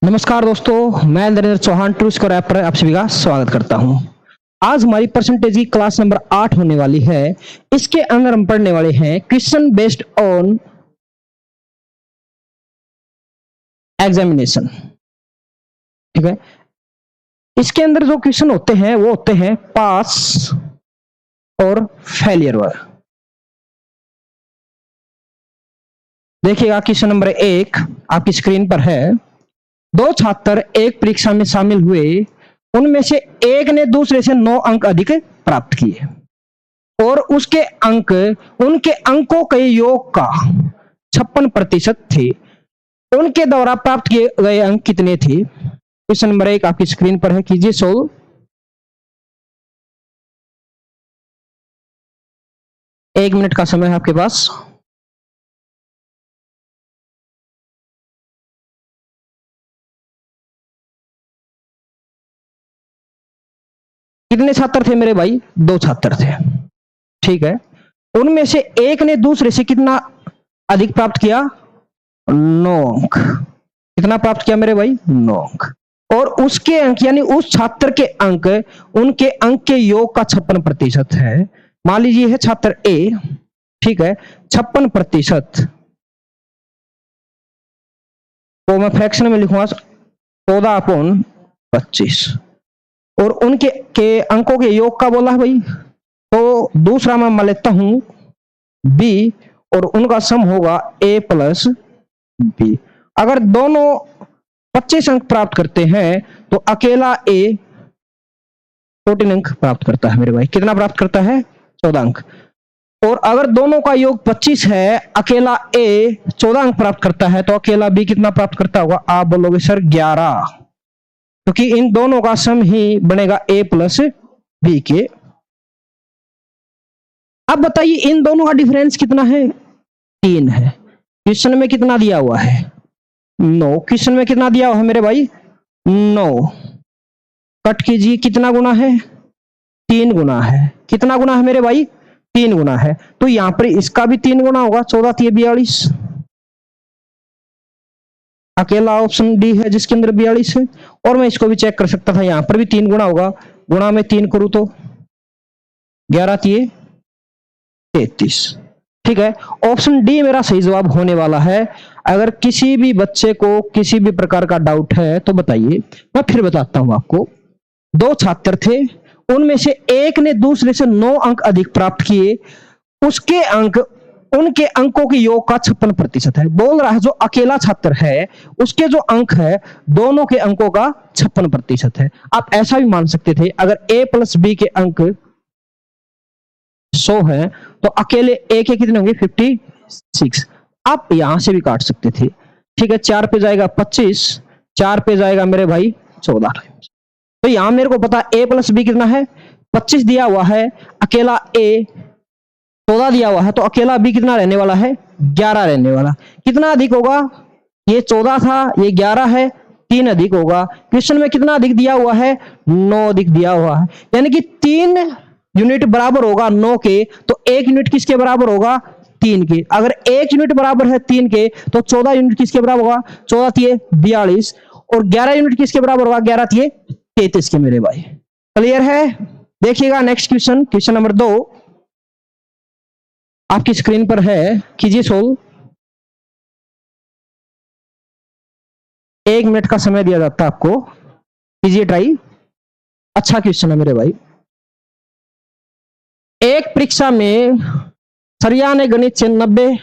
नमस्कार दोस्तों, मैं नरेंद्र चौहान ट्रूस्क और ऐप पर आप सभी का स्वागत करता हूं। आज हमारी परसेंटेज की क्लास नंबर 8 होने वाली है। इसके अंदर हम पढ़ने वाले हैं क्वेश्चन बेस्ड ऑन एग्जामिनेशन। ठीक है, इसके अंदर जो क्वेश्चन होते हैं वो होते हैं पास और फेलियर वाला। देखिएगा, क्वेश्चन नंबर 1 आपकी स्क्रीन पर है। दो छात्र एक परीक्षा में शामिल हुए, उनमें से एक ने दूसरे से 9 अंक अधिक प्राप्त किए और उसके अंक उनके अंकों के योग का 56% थे। उनके द्वारा प्राप्त किए गए अंक कितने थे? क्वेश्चन नंबर 1 आपकी स्क्रीन पर है, कीजिए सोल्व। एक मिनट का समय है आपके पास। कितने छात्र थे मेरे भाई? 2 छात्र थे। ठीक है, उनमें से एक ने दूसरे से कितना अधिक प्राप्त किया? 9 अंक। कितना प्राप्त किया मेरे भाई? 9 अंक। और उसके अंक यानी उस छात्र के अंक उनके अंक के योग का 56% है। मान लीजिए है छात्र ए, ठीक है, 56% को मैं फ्रैक्शन में लिखूंगा 14/25 और उनके के अंकों के योग का बोला है भाई। तो दूसरा मैं मान लेता हूं बी और उनका सम होगा ए प्लस बी। अगर दोनों 25 अंक प्राप्त करते हैं तो अकेला ए 14 अंक प्राप्त करता है मेरे भाई। कितना प्राप्त करता है? 14 अंक। और अगर दोनों का योग 25 है, अकेला ए 14 अंक प्राप्त करता है, तो अकेला बी कितना प्राप्त करता होगा? आप बोलोगे सर 11, क्योंकि इन दोनों का सम ही बनेगा ए प्लस बी के। अब बताइए इन दोनों का डिफरेंस कितना है? 3 है। क्वेश्चन में कितना दिया हुआ है? 9। क्वेश्चन में कितना दिया हुआ है मेरे भाई? 9। कट कीजिए, कितना गुना है? 3 गुना है। कितना गुना है मेरे भाई? 3 गुना है। तो यहां पर इसका भी 3 गुना होगा, 14 3 42। अकेला ऑप्शन डी है जिसके अंदर 42 है। और मैं इसको भी चेक कर सकता था, यहां पर भी 3 गुना होगा। गुणा में 3 करूं तो 11 3 33। ठीक है, ऑप्शन डी मेरा सही जवाब होने वाला है। अगर किसी भी बच्चे को किसी भी प्रकार का डाउट है तो बताइए, मैं फिर बताता हूं आपको। 2 छात्र थे, उनमें से एक ने दूसरे से 9 अंक अधिक प्राप्त किए। उसके अंक उनके अंकों के योग का 56% है। बोल रहा है जो अकेला छात्र है उसके जो अंक है दोनों के अंकों का 56% है। आप ऐसा भी मान सकते थे, अगर ए प्लस बी के अंक 100 है तो अकेले ए के कितने होंगे? 56। आप यहां से भी काट सकते थे। ठीक है, 4 पे जाएगा 25, 4 पे जाएगा मेरे भाई 14। तो यहां मेरे को पता ए प्लस बी कितना है? 25 दिया हुआ है, अकेला ए 14 दिया हुआ है, तो अकेला बी कितना रहने वाला है? 11 रहने वाला। कितना अधिक होगा? ये 14 था, ये 11 है, 3 अधिक होगा। क्वेश्चन में कितना अधिक दिया हुआ है? 9 अधिक दिया हुआ है। यानी कि 3 यूनिट बराबर होगा 9 के, तो 1 यूनिट किसके बराबर होगा? 3 के। अगर 1 यूनिट बराबर है 3 के, तो 14 यूनिट किसके बराबर होगा? 14 3 42। और 11 यूनिट किसके बराबर होगा? 11 3 33 के मेरे भाई। क्लियर है? देखिएगा नेक्स्ट क्वेश्चन, क्वेश्चन नंबर 2 आपकी स्क्रीन पर है, कीजिए सोल्व। 1 मिनट का समय दिया जाता है आपको, कीजिए ट्राई। अच्छा क्वेश्चन है मेरे भाई। एक परीक्षा में सरिया ने गणित से 90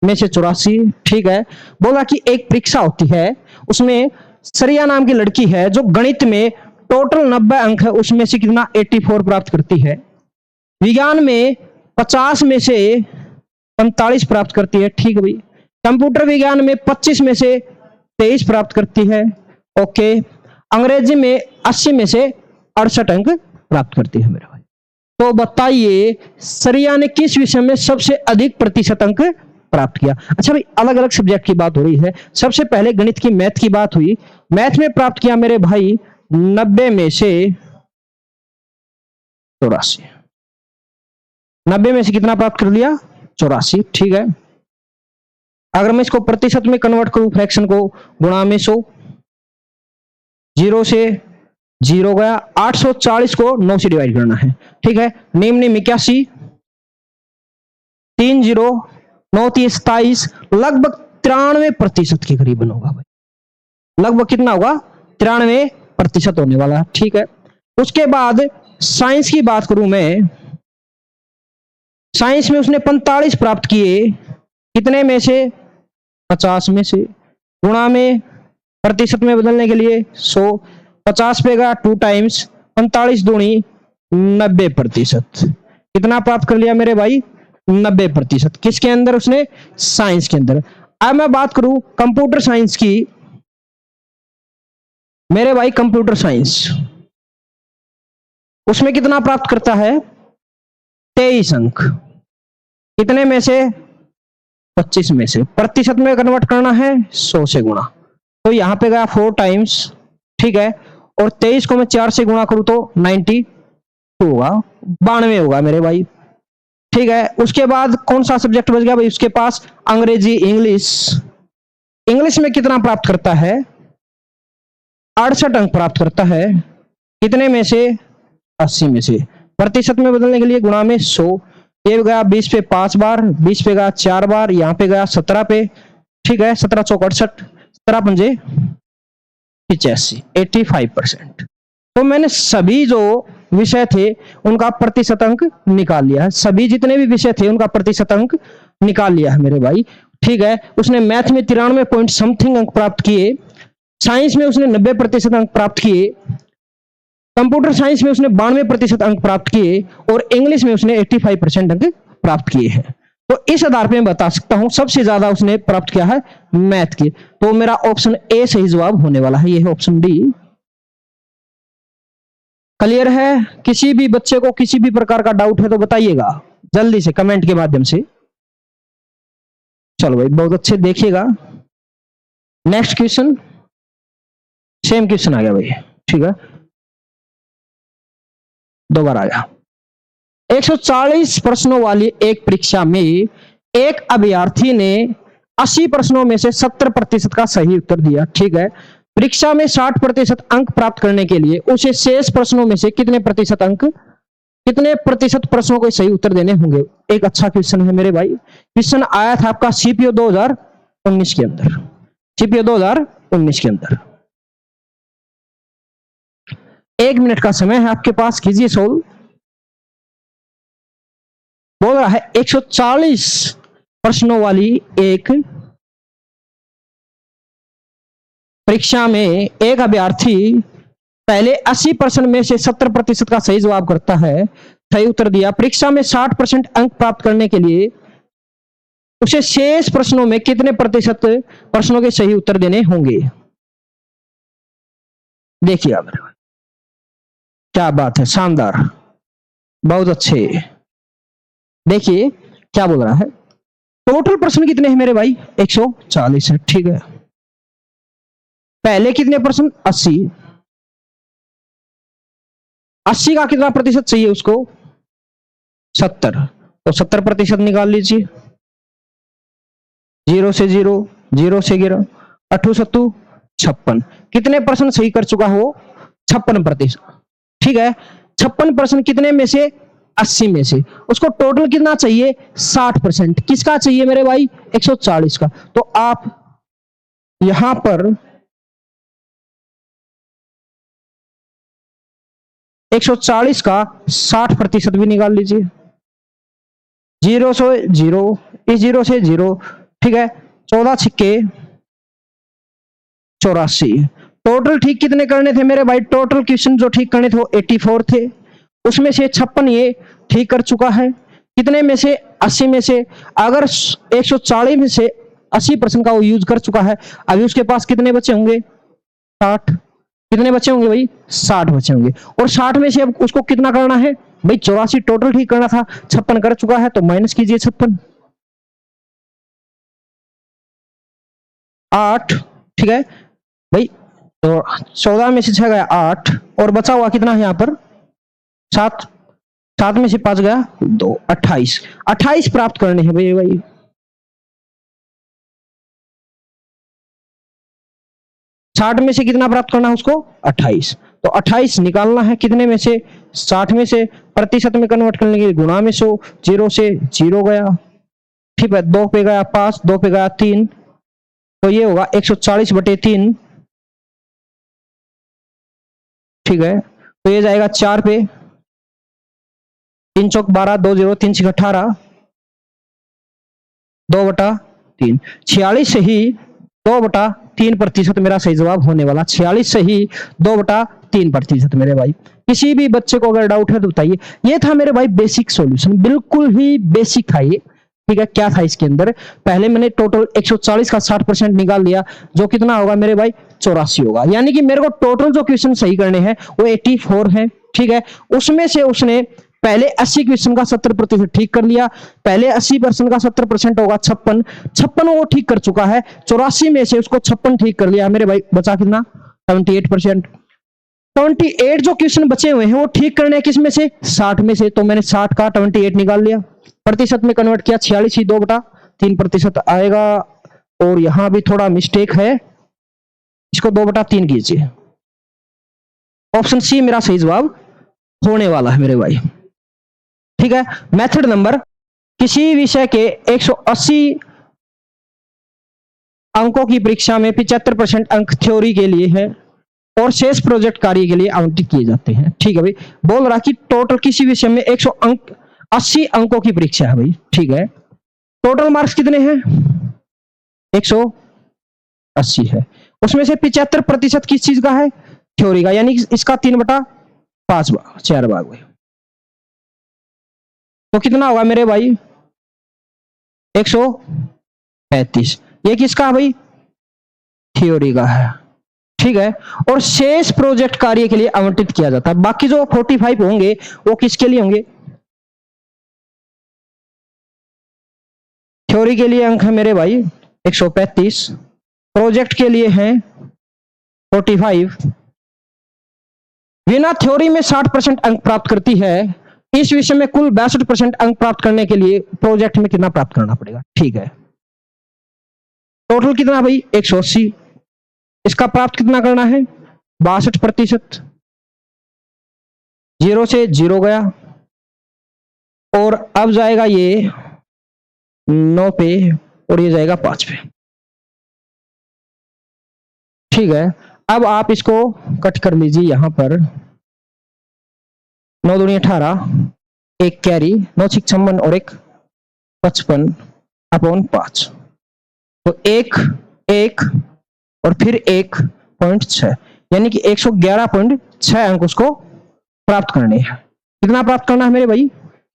में से 84, ठीक है, बोला कि एक परीक्षा होती है, उसमें सरिया नाम की लड़की है जो गणित में टोटल 90 अंक है, उसमें से कितना? 84 प्राप्त करती है। विज्ञान में 50 में से 45 प्राप्त करती है। ठीक है भाई। कंप्यूटर विज्ञान में 25 में से 23 प्राप्त करती है। ओके। अंग्रेजी में 80 में से 68 अंक प्राप्त करती है मेरे भाई। तो बताइए सरिया ने किस विषय में सबसे अधिक प्रतिशत अंक प्राप्त किया? अच्छा भाई, अलग अलग सब्जेक्ट की बात हो रही है। सबसे पहले गणित की मैथ की बात हुई। मैथ में प्राप्त किया मेरे भाई 90 में से 84। 90 में से कितना प्राप्त कर लिया? 84। ठीक है, अगर मैं इसको प्रतिशत में कन्वर्ट करूं, फ्रैक्शन को, गुणा में 100, 0 से 0 गया, 840 को 9 से डिवाइड करना है, ठीक है। निम्न 81, 30 9 27, लगभग 93% के करीबन होगा भाई। लगभग कितना होगा? 93% होने वाला है, ठीक है। उसके बाद साइंस की बात करूं मैं, साइंस में उसने 45 प्राप्त किए, कितने में से? 50 में से। गुणा में प्रतिशत में बदलने के लिए 100, 50 पे गया 2 टाइम्स, 45 दूनी 90%। कितना प्राप्त कर लिया मेरे भाई? 90%। किसके अंदर? उसने साइंस के अंदर। अब मैं बात करूं कंप्यूटर साइंस की, मेरे भाई कंप्यूटर साइंस, उसमें कितना प्राप्त करता है? 23 अंक। कितने में से? 25 में से। प्रतिशत में कन्वर्ट करना है 100 से गुणा, तो यहां पे गया 4 टाइम्स, ठीक है। और 23 को मैं 4 से गुणा करूं तो 92 होगा, 92 होगा मेरे भाई, ठीक है। उसके बाद कौन सा सब्जेक्ट बच गया भाई उसके पास? अंग्रेजी, इंग्लिश। इंग्लिश में कितना प्राप्त करता है? 68 अंक प्राप्त करता है। कितने में से? 80 में से। प्रतिशत में बदलने के लिए गुणा में 100, ये गया 20 पे 5 बार, 20 पे गया 4 बार, यहां पे गया 17 पे, ठीक है। 17 चौक 68, 17 पंजे 85, 85%। तो मैंने सभी जो विषय थे उनका प्रतिशत अंक निकाल लिया है, सभी जितने भी विषय थे उनका प्रतिशत अंक निकाल लिया है मेरे भाई, ठीक है। उसने मैथ में 93 पॉइंट समथिंग अंक प्राप्त किए, साइंस में उसने 90% अंक प्राप्त किए, कंप्यूटर साइंस में उसने 92% अंक प्राप्त किए, और इंग्लिश में उसने 85% अंक प्राप्त किए हैं। तो इस आधार पर मैं बता सकता हूं सबसे ज्यादा उसने प्राप्त किया है मैथ के। तो मेरा ऑप्शन ए सही जवाब होने वाला है, यह है ऑप्शन डी। क्लियर है? किसी भी बच्चे को किसी भी प्रकार का डाउट है तो बताइएगा जल्दी से कमेंट के माध्यम से। चलो भाई बहुत अच्छे, देखिएगा नेक्स्ट क्वेश्चन, सेम क्वेश्चन आ गया भाई, ठीक है, दोबारा आ गया। 140 प्रश्नों वाली एक परीक्षा में एक अभ्यर्थी ने 80 प्रश्नों में से 70% का सही उत्तर दिया, ठीक है। परीक्षा में 60% अंक प्राप्त करने के लिए उसे शेष प्रश्नों में से कितने प्रतिशत प्रश्नों को सही उत्तर देने होंगे? एक अच्छा क्वेश्चन है मेरे भाई। क्वेश्चन आया था आपका सीपीओ 2019 के अंदर, सीपीओ 2019 के अंदर। 1 मिनट का समय है आपके पास, कीजिए सोल्व। बोल रहा है 140 प्रश्नों वाली एक परीक्षा में एक अभ्यर्थी पहले 80% में से 70% का सही जवाब करता है, सही उत्तर दिया। परीक्षा में 60% अंक प्राप्त करने के लिए उसे शेष प्रश्नों में कितने प्रतिशत प्रश्नों के सही उत्तर देने होंगे? देखिए आप, क्या बात है, शानदार, बहुत अच्छे। देखिए क्या बोल रहा है, टोटल प्रश्न कितने हैं मेरे भाई? 140 है, ठीक है। पहले कितने प्रश्न? 80। 80 का कितना प्रतिशत चाहिए उसको? 70, तो 70% निकाल लीजिए। 0 से 0, 0 से 0, 8 7 56। कितने प्रश्न सही कर चुका हो? 56%, ठीक है। 56% कितने में से? 80 में से। उसको टोटल कितना चाहिए? 60%। किसका चाहिए मेरे भाई? 140 का। तो आप यहां पर 140 का 60% भी निकाल लीजिए। 0 से 0, इस 0 से 0, ठीक है। 14 छिक्के 84। टोटल ठीक कितने करने थे मेरे भाई? टोटल क्वेश्चन जो ठीक करने थे वो 84 थे, उसमें से 56 ये ठीक कर चुका है। कितने में से? 80 में से। अगर 140 में से 80% का वो यूज कर चुका है, अभी उसके पास कितने बचे होंगे? 60। कितने बचे होंगे भाई? 60 बचे होंगे। और 60 में से अब उसको कितना करना है भाई? 84 टोटल ठीक करना था, 56 कर चुका है, तो माइनस कीजिए 56, 8, ठीक है भाई। तो 14 में से 6 गया 8, और बचा हुआ कितना है यहाँ पर? 7। 7 में से 5 गया 2, 28। 28 प्राप्त करने हैं भाई। 60 में से कितना प्राप्त करना है उसको 28, तो 28 निकालना है कितने में से 60 में से, प्रतिशत में कन्वर्ट करने के लिए गुणा में 100, 0 से 0 गया, ठीक है 2 पे गया 5, 2 पे गया 3, तो ये होगा 140/3, ठीक है, तो ये जाएगा 4 पे, 3 चौक 12, 2 0, 3 6 18, 2/3, 46 से ही 2/3% मेरा सही जवाब होने वाला, 46 से ही 2/3% मेरे भाई। किसी भी बच्चे को अगर डाउट है तो बताइए। ये था मेरे भाई बेसिक सॉल्यूशन, बिल्कुल ही बेसिक था ये, ठीक है। क्या था इसके अंदर, पहले मैंने टोटल 140 का 60% निकाल लिया, जो कितना होगा मेरे भाई 84 होगा, यानी कि मेरे को टोटल जो क्वेश्चन सही करने हैं वो 84 है, ठीक है। उसमें से उसने पहले 80 क्वेश्चन का 70% ठीक कर लिया, पहले 80% का 70% होगा 56 वो ठीक कर चुका है, 84 में से उसको 56 ठीक कर लिया मेरे भाई, बचा कितना 78%। 28 जो क्वेश्चन बचे हुए हैं वो ठीक करने किस में से 60 में से, तो मैंने 60 का 28 निकाल लिया, प्रतिशत में कन्वर्ट किया, 46 ही 2/3% आएगा, और यहां भी थोड़ा मिस्टेक है, इसको 2/3 कीजिए, ऑप्शन सी मेरा सही जवाब होने वाला है मेरे भाई, ठीक है। मेथड नंबर, किसी विषय के 180 अंकों की परीक्षा में 75% अंक थ्योरी के लिए है और शेष प्रोजेक्ट कार्य के लिए आवंटित किए जाते हैं, ठीक है भाई। बोल रहा कि टोटल किसी विषय में 180 अंकों की परीक्षा है भाई, ठीक है। टोटल मार्क्स कितने हैं 180 है, उसमें से 75% किस चीज का है थ्योरी का, यानी इसका 3/5 भाग 4 भाग भाई, तो कितना होगा मेरे भाई 135, ये किसका भाई थ्योरी का है, ठीक है। और शेष प्रोजेक्ट कार्य के लिए आवंटित किया जाता है, बाकी जो 45 होंगे वो किसके लिए होंगे, थ्योरी के लिए अंक है मेरे भाई 135, प्रोजेक्ट के लिए हैं 45। बिना थ्योरी में 60% अंक प्राप्त करती है, इस विषय में कुल 62% अंक प्राप्त करने के लिए प्रोजेक्ट में कितना प्राप्त करना पड़ेगा, ठीक है। टोटल कितना भाई 180, इसका प्राप्त कितना करना है 62%, 0 से 0 गया, और अब जाएगा ये 9 पे और ये जाएगा 5 पे, ठीक है। अब आप इसको कट कर लीजिए, यहां पर 9 दूनी 18, एक कैरी 9 6 56 और एक 55/5, तो एक और फिर 1.6, यानी कि 111.6 अंक उसको प्राप्त करने हैं। कितना प्राप्त करना है मेरे भाई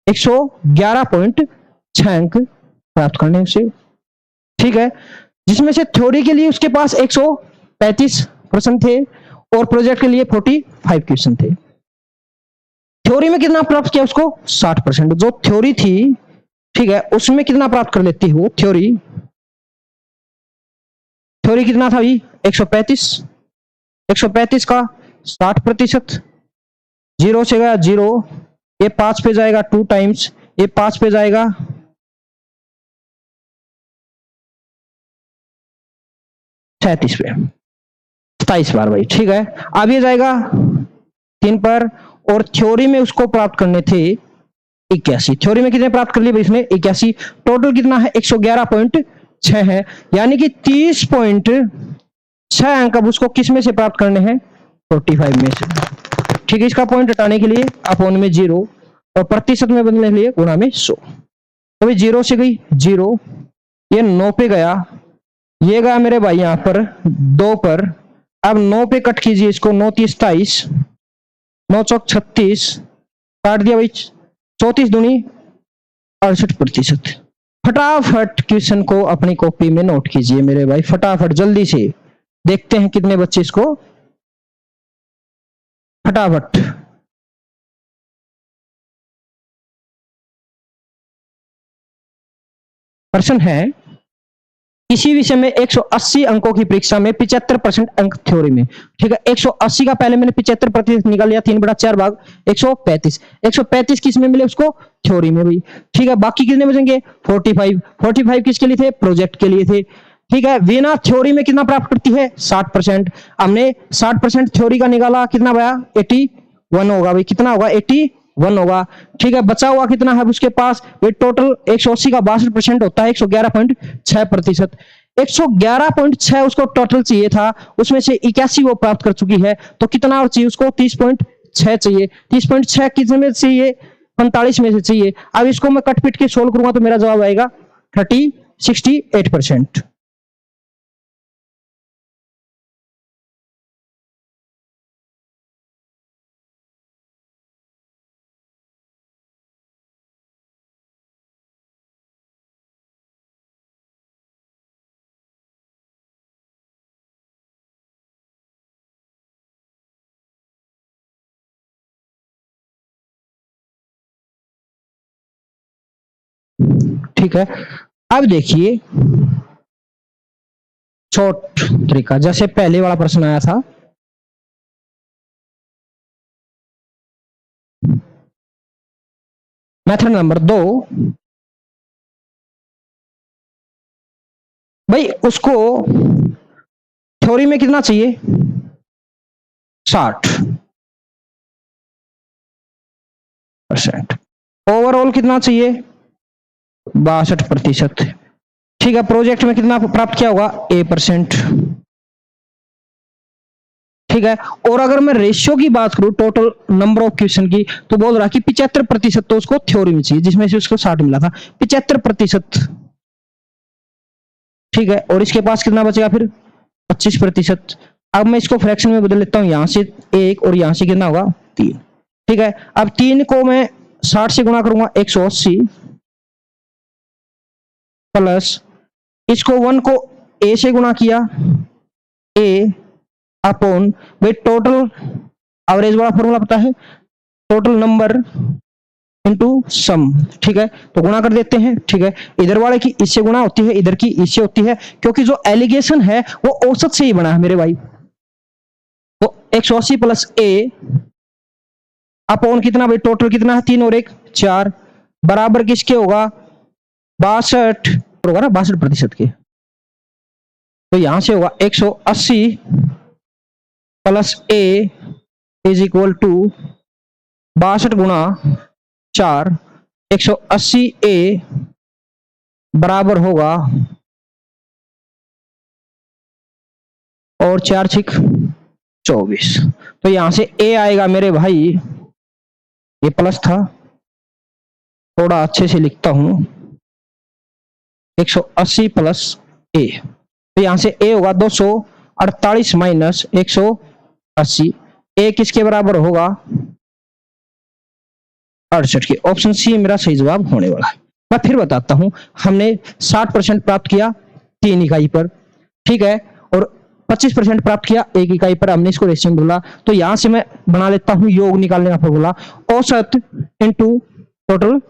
111.6 अंक प्राप्त करने उसे, ठीक है। जिसमें से थ्योरी के लिए उसके पास 135% थे और प्रोजेक्ट के लिए 45 क्वेश्चन थे। थ्योरी में कितना प्राप्त किया उसको 60%, जो थ्योरी थी, ठीक है, उसमें कितना प्राप्त कर लेती हो थ्योरी कितना था भाई 135 का 60%, 0 से गया 0, ये 5 पे जाएगा 2 टाइम्स, ये 5 पे जाएगा 37 पे 27 बार भाई, ठीक है। अब ये जाएगा 3 पर, और थ्योरी में उसको प्राप्त करने थे 81, थ्योरी में कितने प्राप्त कर लिए भाई इसने 81, टोटल कितना है 111.6 है, यानी कि 30.6 अंक अब उसको किस में से प्राप्त करने हैं 45 में से, ठीक है। इसका पॉइंट हटाने के लिए अपॉन में 0 और प्रतिशत में बदलने के लिए गुणा में 100, तो भाई 0 से गई 0, ये 9 पे गया, ये गया मेरे भाई यहां पर 2 पर, अब 9 पे कट कीजिए इसको, 9 30 27, 9 चौक 36, काट दिया भाई 34 दूनी 68%। फटाफट क्वेश्चन को अपनी कॉपी में नोट कीजिए मेरे भाई, फटाफट जल्दी से, देखते हैं कितने बच्चे इसको फटाफट। प्रश्न है, किसी विषय में 180 अंकों की परीक्षा में 75% अंक थ्योरी में, ठीक है। 180 का पहले मैंने 75% निकाल लिया, 3/4 भाग 135 किस में मिले उसको थ्योरी में भी, ठीक है। बाकी कितने बचेंगे 45 किसके लिए थे प्रोजेक्ट के लिए थे, ठीक है। वीना थ्योरी में कितना प्राप्त करती है 60%। हमने 60% थ्योरी का निकाला, कितना भैया 81 होगा भाई, कितना होगा 81 होगा। ठीक है, बचा हुआ कितना है उसके पास भाई, टोटल 180 का 62% होता है 111.6%। 111.6 उसको टोटल चाहिए था, उसमें से 81 वो प्राप्त कर चुकी है, तो कितना और चाहिए उसको 30.6 चाहिए। 30.6 कितने में चाहिए 45 में से चाहिए। अब इसको मैं कट पिट के सोल्व करूंगा तो मेरा जवाब आएगा 68%। ठीक है, अब देखिए शॉर्ट तरीका, जैसे पहले वाला प्रश्न आया था, मेथड नंबर 2, भाई उसको थ्योरी में कितना चाहिए 60%, ओवरऑल कितना चाहिए 62%। ठीक है, प्रोजेक्ट में कितना प्राप्त किया होगा A%। ठीक है, और अगर मैं रेशियो की बात करूं टोटल नंबर ऑफ क्वेश्चन की, तो बोल रहा कि 75% तो उसको थ्योरी में चाहिए, जिसमें से उसको 60 मिला था 75%। ठीक है, और इसके पास कितना बचेगा फिर 25%। अब मैं इसको फ्रैक्शन में बदल लेता हूं, यहां से 1 और यहां से कितना होगा 3। ठीक है, अब 3 को मैं 60 से गुणा करूंगा 180, प्लस इसको 1 को A से गुणा किया A अपॉन भाई टोटल एवरेज वाला फॉर्मूला पता है, टोटल नंबर इनटू सम। ठीक है, तो गुणा कर देते हैं। ठीक है, इधर वाले की इससे गुणा होती है, इधर की इससे होती है, क्योंकि जो एलिगेशन है वो औसत से ही बना है मेरे भाई। तो 180 प्लस A अपॉन कितना भाई, टोटल कितना है 3 और 1 4, बराबर किसके होगा 62 होगा ना, 62% के। तो यहां से होगा 180 plus A is equal to 62 गुणा 4, 180 A बराबर होगा, और 4 6 24। तो यहां से A आएगा मेरे भाई, ये प्लस था, थोड़ा अच्छे से लिखता हूं, 180 प्लस A, तो यहां से A होगा 248 माइनस 180। A किसके बराबर होगा 68 के। ऑप्शन सी मेरा सही जवाब होने वाला है। मैं फिर बताता हूं, हमने 60% प्राप्त किया 3 इकाई पर, ठीक है, और 25% प्राप्त किया 1 इकाई पर, हमने इसको रेशियो में बोला। तो यहां से मैं बना लेता हूं योग निकालने का फॉर्मूला, औसत इनटू टोटल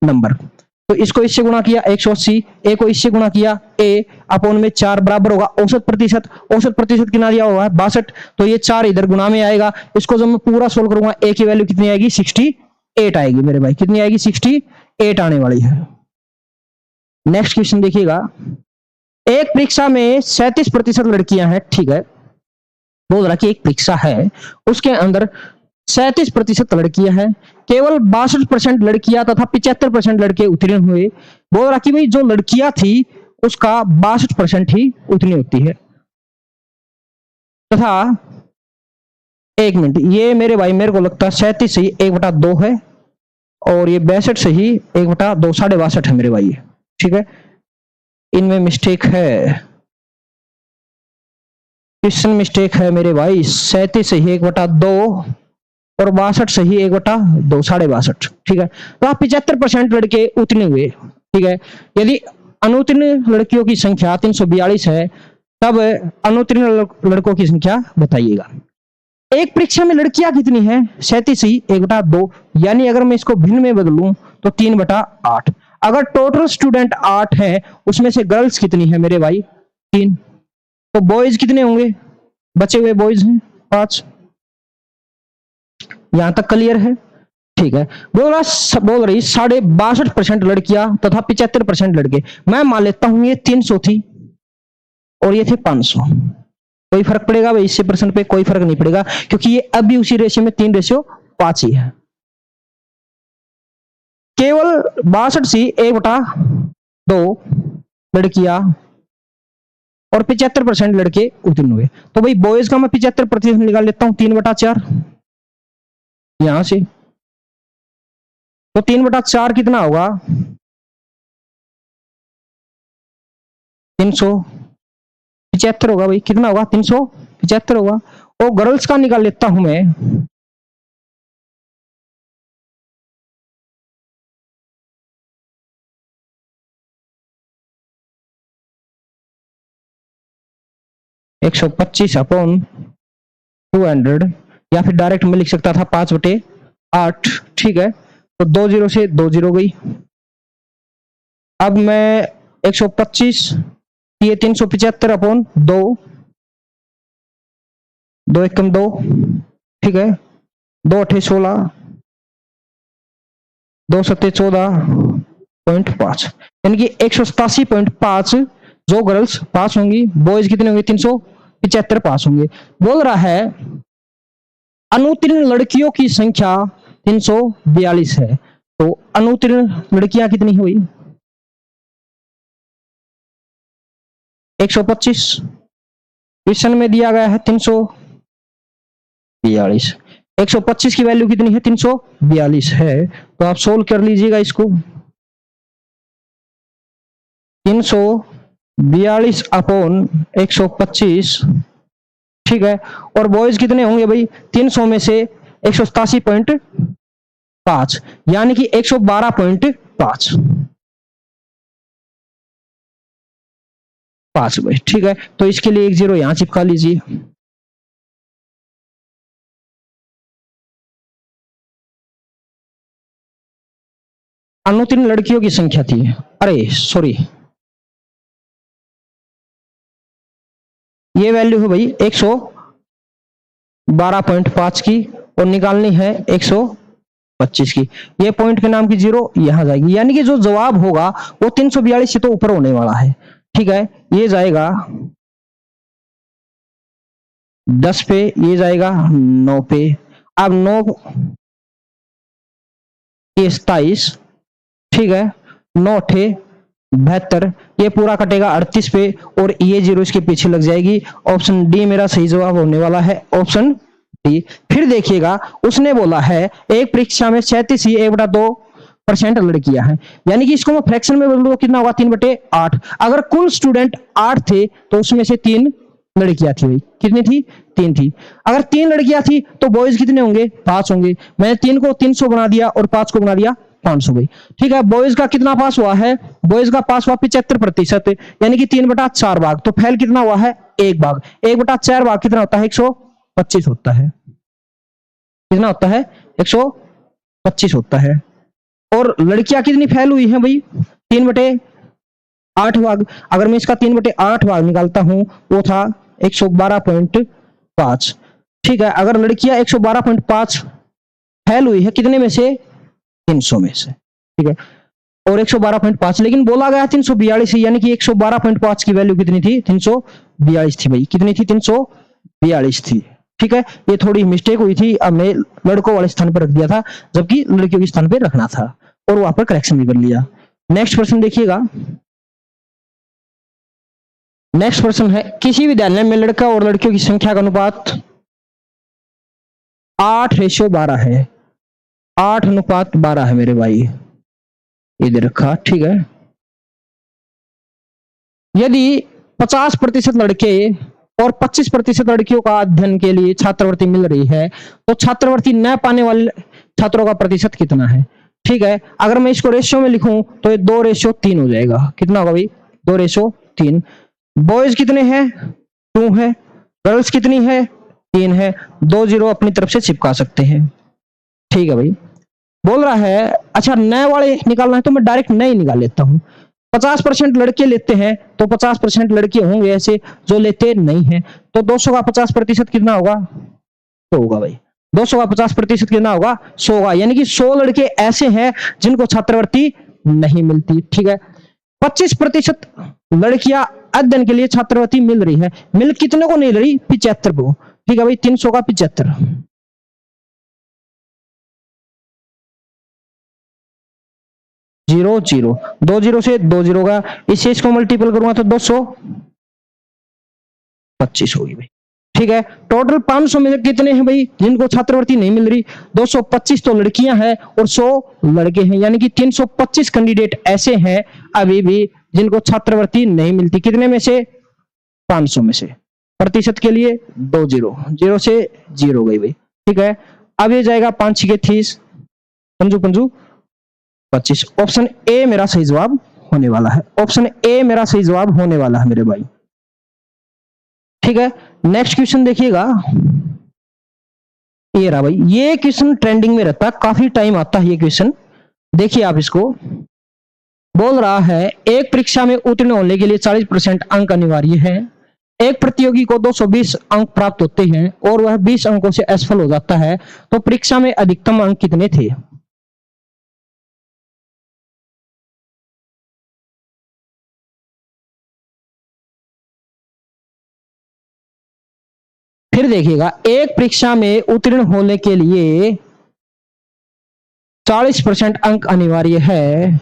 नंबर। तो इसको इससे गुणा किया 180, A को इससे गुणा किया A अपॉन में 4 बराबर होगा औसत प्रतिशत। औसत प्रतिशत कितना दिया हुआ है 62, तो ये 4 इधर गुणा में आएगा। इसको जब मैं पूरा सोल्व करूंगा A की वैल्यू कितनी आएगी 68 आएगी मेरे भाई, कितनी आएगी 68 आने वाली है। नेक्स्ट क्वेश्चन देखिएगा, एक परीक्षा में 37% लड़कियां हैं, ठीक है, बोल रहा कि एक परीक्षा है उसके अंदर 37% लड़कियां हैं, केवल 62% लड़कियां तथा 75% लड़के उत्तीर्ण हुए। बोल रहा कि भाई जो लड़कियां थी उसका 62% ही उतनी होती है, तथा एक मिनट, ये मेरे भाई मेरे को लगता है 37 सही 1/2 है, और ये 62 सही 1/2 62 है मेरे भाई, ठीक है, इनमें मिस्टेक है, क्वेश्चन मिस्टेक है मेरे भाई। 37 सही 1/2 और 62 सही 1/2 62, ठीक है। तो आप 75% लड़के उत्तीर्ण हुए, ठीक है। यदि अनुत्तीर्ण लड़कियों की संख्या 342 है, तब अनुत्तीर्ण लड़कों की संख्या बताइएगा। एक परीक्षा में लड़कियां कितनी हैं 37 ही 1/2, यानी अगर मैं इसको भिन्न में बदलूं तो 3/8। अगर टोटल स्टूडेंट 8 है, उसमें से गर्ल्स कितनी है मेरे भाई 3, तो बॉयज कितने होंगे, बचे हुए बॉयज हैं 5। यहां तक क्लियर है, ठीक है। बोल रही 62% लड़कियां तथा 75% लड़के। मैं मान लेता हूं ये 300 थी, और ये थे 500। कोई फर्क पड़ेगा भाई इससे परसेंट पे? कोई फर्क नहीं पड़ेगा, क्योंकि ये अभी उसी रेशियो में 3:5 ही है। केवल 62C 1/2 लड़कियां और 75% लड़के उत्तीर्ण हुए। तो भाई बॉयज का मैं 75% निकाल लेता हूं 3/4 यहां से। तो 3/4 कितना होगा? 375 होगा भाई। कितना होगा? 375 होगा। और गर्ल्स का निकाल लेता हूं मैं। एक 125/200, या फिर डायरेक्ट में लिख सकता था 5/8। ठीक है, तो 20 से 20 गई। अब मैं 125 ये 375/2, 2 एकम 2, ठीक है, 2 8 16, 2 7 14.5, यानी कि 187.5 जो गर्ल्स पास होंगी। बॉयज कितने होंगे? 375 पास होंगे। बोल रहा है अनुत्तीर्ण लड़कियों की संख्या 342 है। तो अनुत्तीर्ण लड़कियां कितनी हुई? 125। क्वेश्चन में दिया गया है 342। 125 की वैल्यू कितनी है? 342 है। तो आप सोल्व कर लीजिएगा इसको। 342/125, ठीक है। और बॉयज कितने होंगे भाई? 300 में से 187.5, यानी कि 112.5 भाई, ठीक है। तो इसके लिए 10 यहां चिपका लीजिए। अनुत्तीर्ण लड़कियों की संख्या थी, अरे सॉरी, ये वैल्यू है भाई 112.5 की, और निकालनी है 125 की। ये पॉइंट के नाम की 0 यहां जाएगी, यानी कि जो जवाब होगा वो 342 से तो ऊपर होने वाला है। ठीक है, ये जाएगा 10 पे, ये जाएगा 9 पे। अब 9 ये 27, ठीक है, 9 8 72, ये पूरा कटेगा 38 पे, और ये 0 इसके पीछे लग जाएगी। ऑप्शन डी मेरा सही जवाब होने वाला है, ऑप्शन डी। फिर देखिएगा उसने बोला है एक परीक्षा में 37 ही 1/2% लड़कियां हैं, यानी कि इसको मैं फ्रैक्शन में बदलूं कितना होगा? 3/8। अगर कुल स्टूडेंट 8 थे तो उसमें से 3 लड़कियां थी भाई। कितनी थी? 3 थी। अगर 3 लड़कियां थी तो बॉयज कितने होंगे? 5 होंगे। मैंने 3 को 300 बना दिया और 5 को बना दिया 500 भाई। ठीक है, बॉयज का कितना पास हुआ है? बॉयज का पास हुआ 75%, यानी कि 3/4 भाग। तो फेल कितना हुआ है? 1 भाग। 1/4 भाग कितना होता है? 125 होता है। कितना होता है? 125 होता है। और लड़कियां कितनी फेल हुई हैं भाई? 3/8 भाग। अगर मैं इसका 3/8 भाग निकालता हूं वो था 112.5। ठीक है, अगर लड़कियां 112.5 फेल हुई है कितने में से? 300 में से। ठीक है, और 112.5, लेकिन बोला गया 342, यानी कि 112.5 की वैल्यू कितनी थी? 342 थी भाई। कितनी थी? 342 थी। ठीक है, ये थोड़ी मिस्टेक हुई थी, अब मैं लड़कों वाले स्थान पर रख दिया था जबकि लड़कियों के स्थान पर रखना था, और वहां पर करेक्शन भी कर लिया। नेक्स्ट क्वेश्चन देखिएगा। नेक्स्ट क्वेश्चन है किसी विद्यालय में लड़का और लड़कियों की संख्या का अनुपात 8:12 है। 8:12 है मेरे भाई, इधर रखा। ठीक है, यदि 50% लड़के और 25% लड़कियों का अध्ययन के लिए छात्रवृत्ति मिल रही है तो छात्रवृत्ति न पाने वाले छात्रों का प्रतिशत कितना है? ठीक है, अगर मैं इसको रेशियो में लिखूं तो ये 2:3 हो जाएगा। कितना होगा भाई? 2:3। बॉयज कितने हैं? 2 है। गर्ल्स कितनी है? 3 है। 2 0 अपनी तरफ से चिपका सकते हैं। ठीक है भाई, बोल रहा है अच्छा नए वाले निकालना है तो मैं डायरेक्ट नए निकाल लेता हूं। 50% लड़के लेते हैं तो 50% लड़के होंगे ऐसे जो लेते नहीं है। तो 200 का 50% कितना होगा? 100 होगा भाई। 200 का 50% कितना होगा? 100 होगा, यानी कि 100 लड़के ऐसे हैं जिनको छात्रवृत्ति नहीं मिलती। ठीक है, 25% लड़कियां अध्ययन के लिए छात्रवृत्ति मिल रही है। मिल कितने को नहीं रही? 75 को। ठीक है भाई, 300 का 75, 0 0, 2 0 से 2 0 का, इससे इसको मल्टीपल करूंगा तो 225 होगी भाई। ठीक है, टोटल 500 में कितने हैं भाई जिनको छात्रवृत्ति नहीं मिल रही? 225 तो लड़कियां हैं और 100 लड़के हैं, यानी कि 325 कैंडिडेट ऐसे हैं अभी भी जिनको छात्रवृत्ति नहीं मिलती। कितने में से? 500 में से। प्रतिशत के लिए 2 0, 0 से 0 गई भाई। ठीक है, अब ये जाएगा 5 के 30, 5 25। ऑप्शन ए मेरा सही जवाब होने वाला है। ऑप्शन ए मेरा सही जवाब होने वाला है मेरे भाई। ठीक है, नेक्स्ट क्वेश्चन देखिएगा, ये रहा भाई। ये क्वेश्चन ट्रेंडिंग में रहता है, काफी टाइम आता है ये क्वेश्चन। देखिए आप इसको, बोल रहा है एक परीक्षा में उत्तीर्ण होने के लिए 40% अंक अनिवार्य है। एक प्रतियोगी को 220 अंक प्राप्त होते हैं और वह 20 अंकों से असफल हो जाता है, तो परीक्षा में अधिकतम अंक कितने थे? फिर देखिएगा, एक परीक्षा में उत्तीर्ण होने के लिए 40% अंक अनिवार्य है।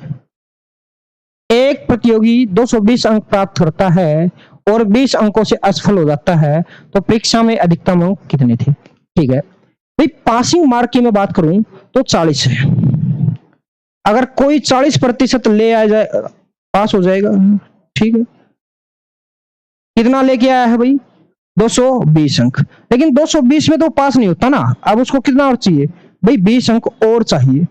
एक प्रतियोगी 220 अंक प्राप्त करता है और 20 अंकों से असफल हो जाता है, तो परीक्षा में अधिकतम अंक कितने थे? ठीक है भाई, पासिंग मार्क की मैं बात करूं तो 40 है। अगर कोई 40% ले आ जाए पास हो जाएगा। ठीक है, कितना लेके आया है भाई? 220 अंक। लेकिन 220 में तो पास नहीं होता ना, अब उसको कितना और चाहिए भाई? 20 अंक और चाहिए।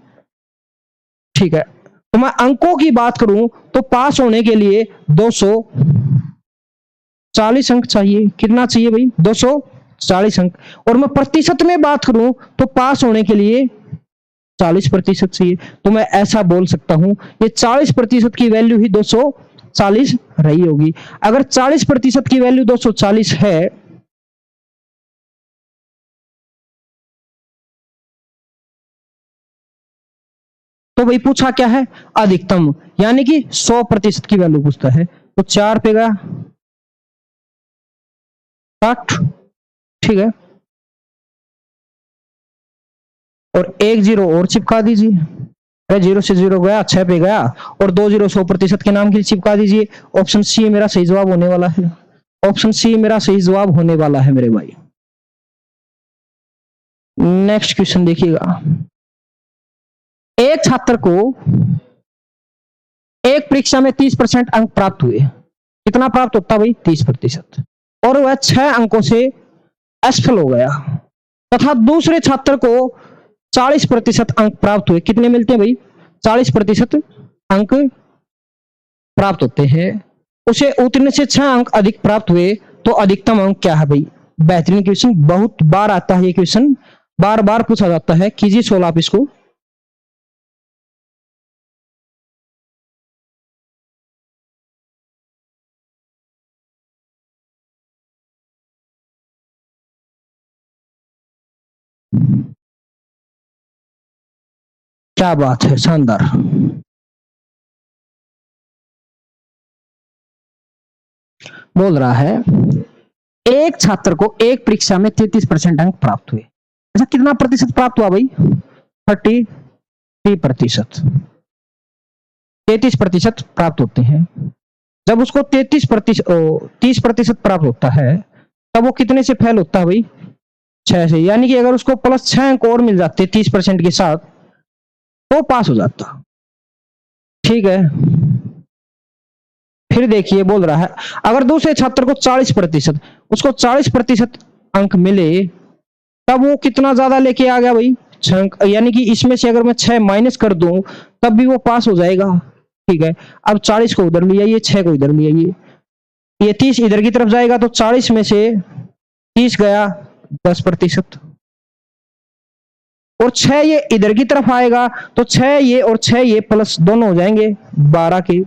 ठीक है, तो मैं अंकों की बात करूं तो पास होने के लिए 240 अंक चाहिए। कितना चाहिए भाई? 240 अंक। और मैं प्रतिशत में बात करूं तो पास होने के लिए 40% चाहिए। तो मैं ऐसा बोल सकता हूं ये 40% की वैल्यू ही 240 रही होगी। अगर 40% की वैल्यू 240 है तो भाई पूछा क्या है? अधिकतम, यानी कि 100% की वैल्यू पूछता है। तो 4 पे गया 60। ठीक है, और 1 0 और चिपका दीजिए। अरे 0 से 0 गया, 6 पे गया, और 2 0 100% के नाम के लिए चिपका दीजिए। ऑप्शन सी मेरा सही जवाब होने वाला है। ऑप्शन सी मेरा सही जवाब होने वाला है मेरे भाई। नेक्स्ट क्वेश्चन देखिएगा, एक छात्र को एक परीक्षा में 30% अंक प्राप्त हुए। कितना प्राप्त होता भाई? 30%। और वह 6 अंकों से असफल हो गया, तथा दूसरे छात्र को 40% अंक प्राप्त हुए। कितने मिलते हैं भाई? 40% अंक प्राप्त होते हैं। उसे उत्तीर्ण से 6 अंक अधिक प्राप्त हुए, तो अधिकतम अंक क्या है भाई? बेहतरीन क्वेश्चन, बहुत बार आता है ये क्वेश्चन, बार बार पूछा जाता है। कीजिए सोल्व आप इसको। क्या बात है, शानदार। बोल रहा है एक छात्र को एक परीक्षा में 33% अंक प्राप्त हुए। अच्छा, कितना प्रतिशत प्राप्त हुआ भाई? 33%। 33% प्राप्त होते हैं। जब उसको 30% प्राप्त होता है, तब वो कितने से फेल होता है भाई? 6 से। यानी कि अगर उसको प्लस 6 अंक और मिल जाते 30% के साथ, तो पास हो जाता। ठीक है, फिर देखिए, बोल रहा है अगर दूसरे छात्र को 40%, उसको 40% अंक मिले, तब वो कितना ज्यादा लेके आ गया भाई? 6 अंक। यानी कि इसमें से अगर मैं 6 माइनस कर दूं तब भी वो पास हो जाएगा। ठीक है, अब 40 को उधर ले आइए, 6 को इधर ले आइए, ये 30 इधर की तरफ जाएगा, तो 40 में से 30 गया 10%, और 6 ये इधर की तरफ आएगा, तो 6 ये और 6 ये प्लस दोनों हो जाएंगे 12 के।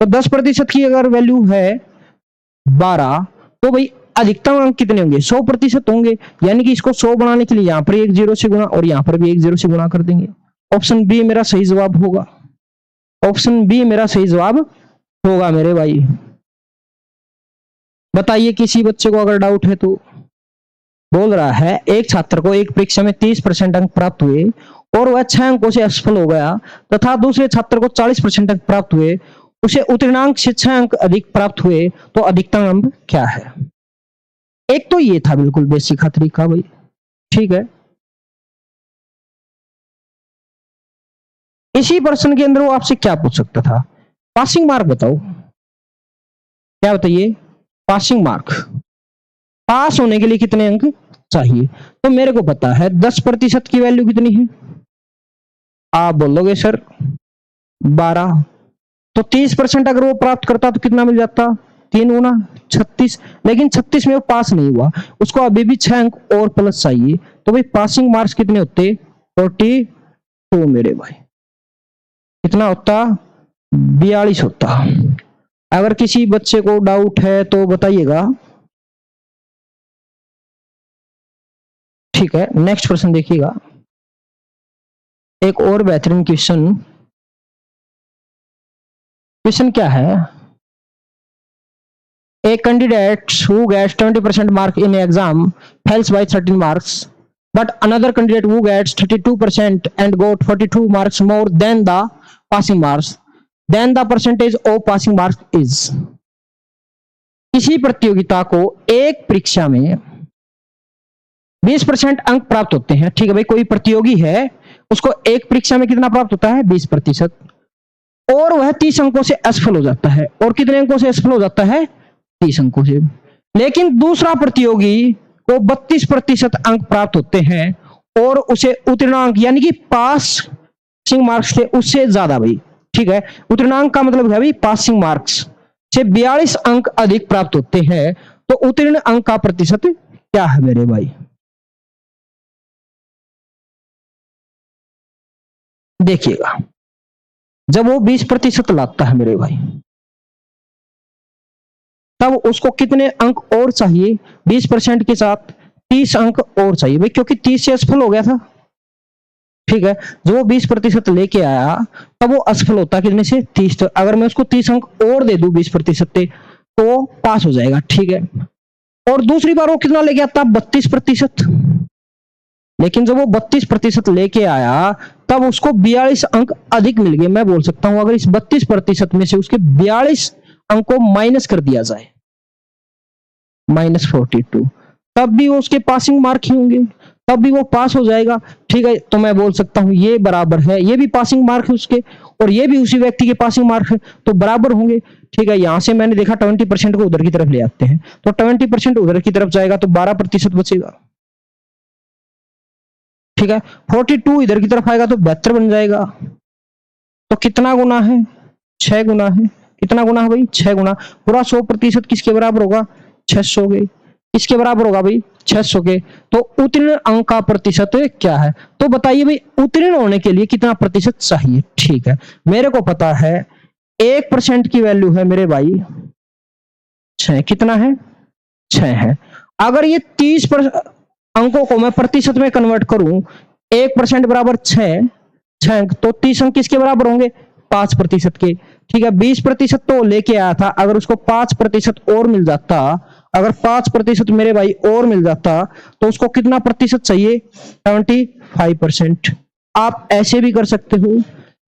तो 10% की अगर वैल्यू है 12, तो भाई अधिकतम अंक कितने होंगे? 100% होंगे। यानी कि इसको 100 बनाने के लिए यहां पर एक 0 से गुणा और यहां पर भी एक 0 से गुणा कर देंगे। ऑप्शन बी मेरा सही जवाब होगा। ऑप्शन बी मेरा सही जवाब होगा मेरे भाई। बताइए किसी बच्चे को अगर डाउट है तो। बोल रहा है एक छात्र को एक परीक्षा में 30% अंक प्राप्त हुए और वह 6 अंकों से असफल हो गया, तथा दूसरे छात्र को 40% अंक प्राप्त हुए, उसे उत्तीर्णांक से 6 अंक अधिक प्राप्त हुए, तो अधिकतम अंक क्या है? एक तो ये था बिल्कुल बेसिक तरीका भाई। ठीक है, इसी प्रश्न के अंदर वो आपसे क्या पूछ सकता था? पासिंग मार्क बताओ, क्या बताइए? पासिंग मार्क, पास होने के लिए कितने अंक चाहिए? तो मेरे को पता है 10% की वैल्यू कितनी है? आप बोलोगे सर 12। तो 30% अगर वो प्राप्त करता तो कितना मिल जाता? 3 गुना 36। लेकिन 36 में वो पास नहीं हुआ, उसको अभी भी 6 अंक और प्लस चाहिए। तो भाई पासिंग मार्क्स कितने होते? 42 मेरे भाई। कितना होता? 42 होता। अगर किसी बच्चे को डाउट है तो बताइएगा। ठीक है, नेक्स्ट प्रश्न देखिएगा, एक और बेहतरीन क्वेश्चन। क्वेश्चन क्या है? A candidate who gets 20% mark in exam fails by 13 marks, but another candidate who gets 32% and got 42 marks more than the passing marks, then the percentage of passing marks is। किसी प्रतियोगिता को एक परीक्षा में 20% अंक प्राप्त होते हैं। ठीक है भाई, कोई प्रतियोगी है, उसको एक परीक्षा में कितना प्राप्त होता है? 20%। और वह 30 अंकों से असफल हो जाता है। और कितने अंकों से असफल हो जाता है? 30 अंकों से। लेकिन दूसरा प्रतियोगी को 32% अंक प्राप्त होते हैं और उसे उत्तीर्णांक यानी कि पासिंग मार्क्स थे उससे ज्यादा भाई। ठीक है, उत्तीर्णांक का मतलब है भाई पासिंग मार्क्स से 42 अंक अधिक प्राप्त होते हैं, तो उत्तीर्ण अंक का प्रतिशत क्या है मेरे भाई? देखिएगा, जब वो 20% लाता है मेरे भाई, तब उसको कितने अंक और चाहिए? 20% के साथ 30 अंक और चाहिए भाई, क्योंकि 30 से असफल हो गया था। ठीक है, जो वो 20% लेके आया, तब वो असफल होता कितने से? 30। तो अगर मैं उसको 30 अंक और दे दूं 20% से, तो वो पास हो जाएगा। ठीक है, और दूसरी बार वो कितना लेके आता? 32%। लेकिन जब वो 32% लेके आया, तब उसको 42 अंक अधिक मिल गए। मैं बोल सकता हूं अगर इस 32% में से उसके 42 अंक को माइनस कर दिया जाए, -42, तब भी वो उसके पासिंग मार्क ही होंगे, तब भी वो पास हो जाएगा। ठीक है, तो मैं बोल सकता हूं ये बराबर है, ये भी पासिंग मार्क है उसके, और ये भी उसी व्यक्ति के पासिंग मार्क है, तो बराबर होंगे। ठीक है, यहां से मैंने देखा 20% को उधर की तरफ ले आते हैं, तो 20% उधर की तरफ जाएगा तो 12% बचेगा। ठीक है, 42 इधर की तरफ आएगा तो 72 बन जाएगा। तो कितना गुना है? 6 गुना है। कितना गुना है भाई? 6 गुना। पूरा 100% किसके बराबर होगा? 600 के। किसके बराबर होगा भाई? 600 के। तो उत्तीर्ण अंक का प्रतिशत क्या है? तो बताइए भाई, उत्तीर्ण होने के लिए कितना प्रतिशत चाहिए? ठीक है, मेरे को पता है 1% की वैल्यू है मेरे भाई 6। कितना है? 6 है। अगर ये 30 अंकों को मैं प्रतिशत में कन्वर्ट करूं, 1% बराबर 6 अंक, तो 30 अंक किसके बराबर होंगे? 5% के। ठीक है, 20% तो लेके आया था, अगर उसको 5% और मिल जाता, अगर 5% मेरे भाई और मिल जाता, तो उसको कितना प्रतिशत चाहिए? 75%। आप ऐसे भी कर सकते हो,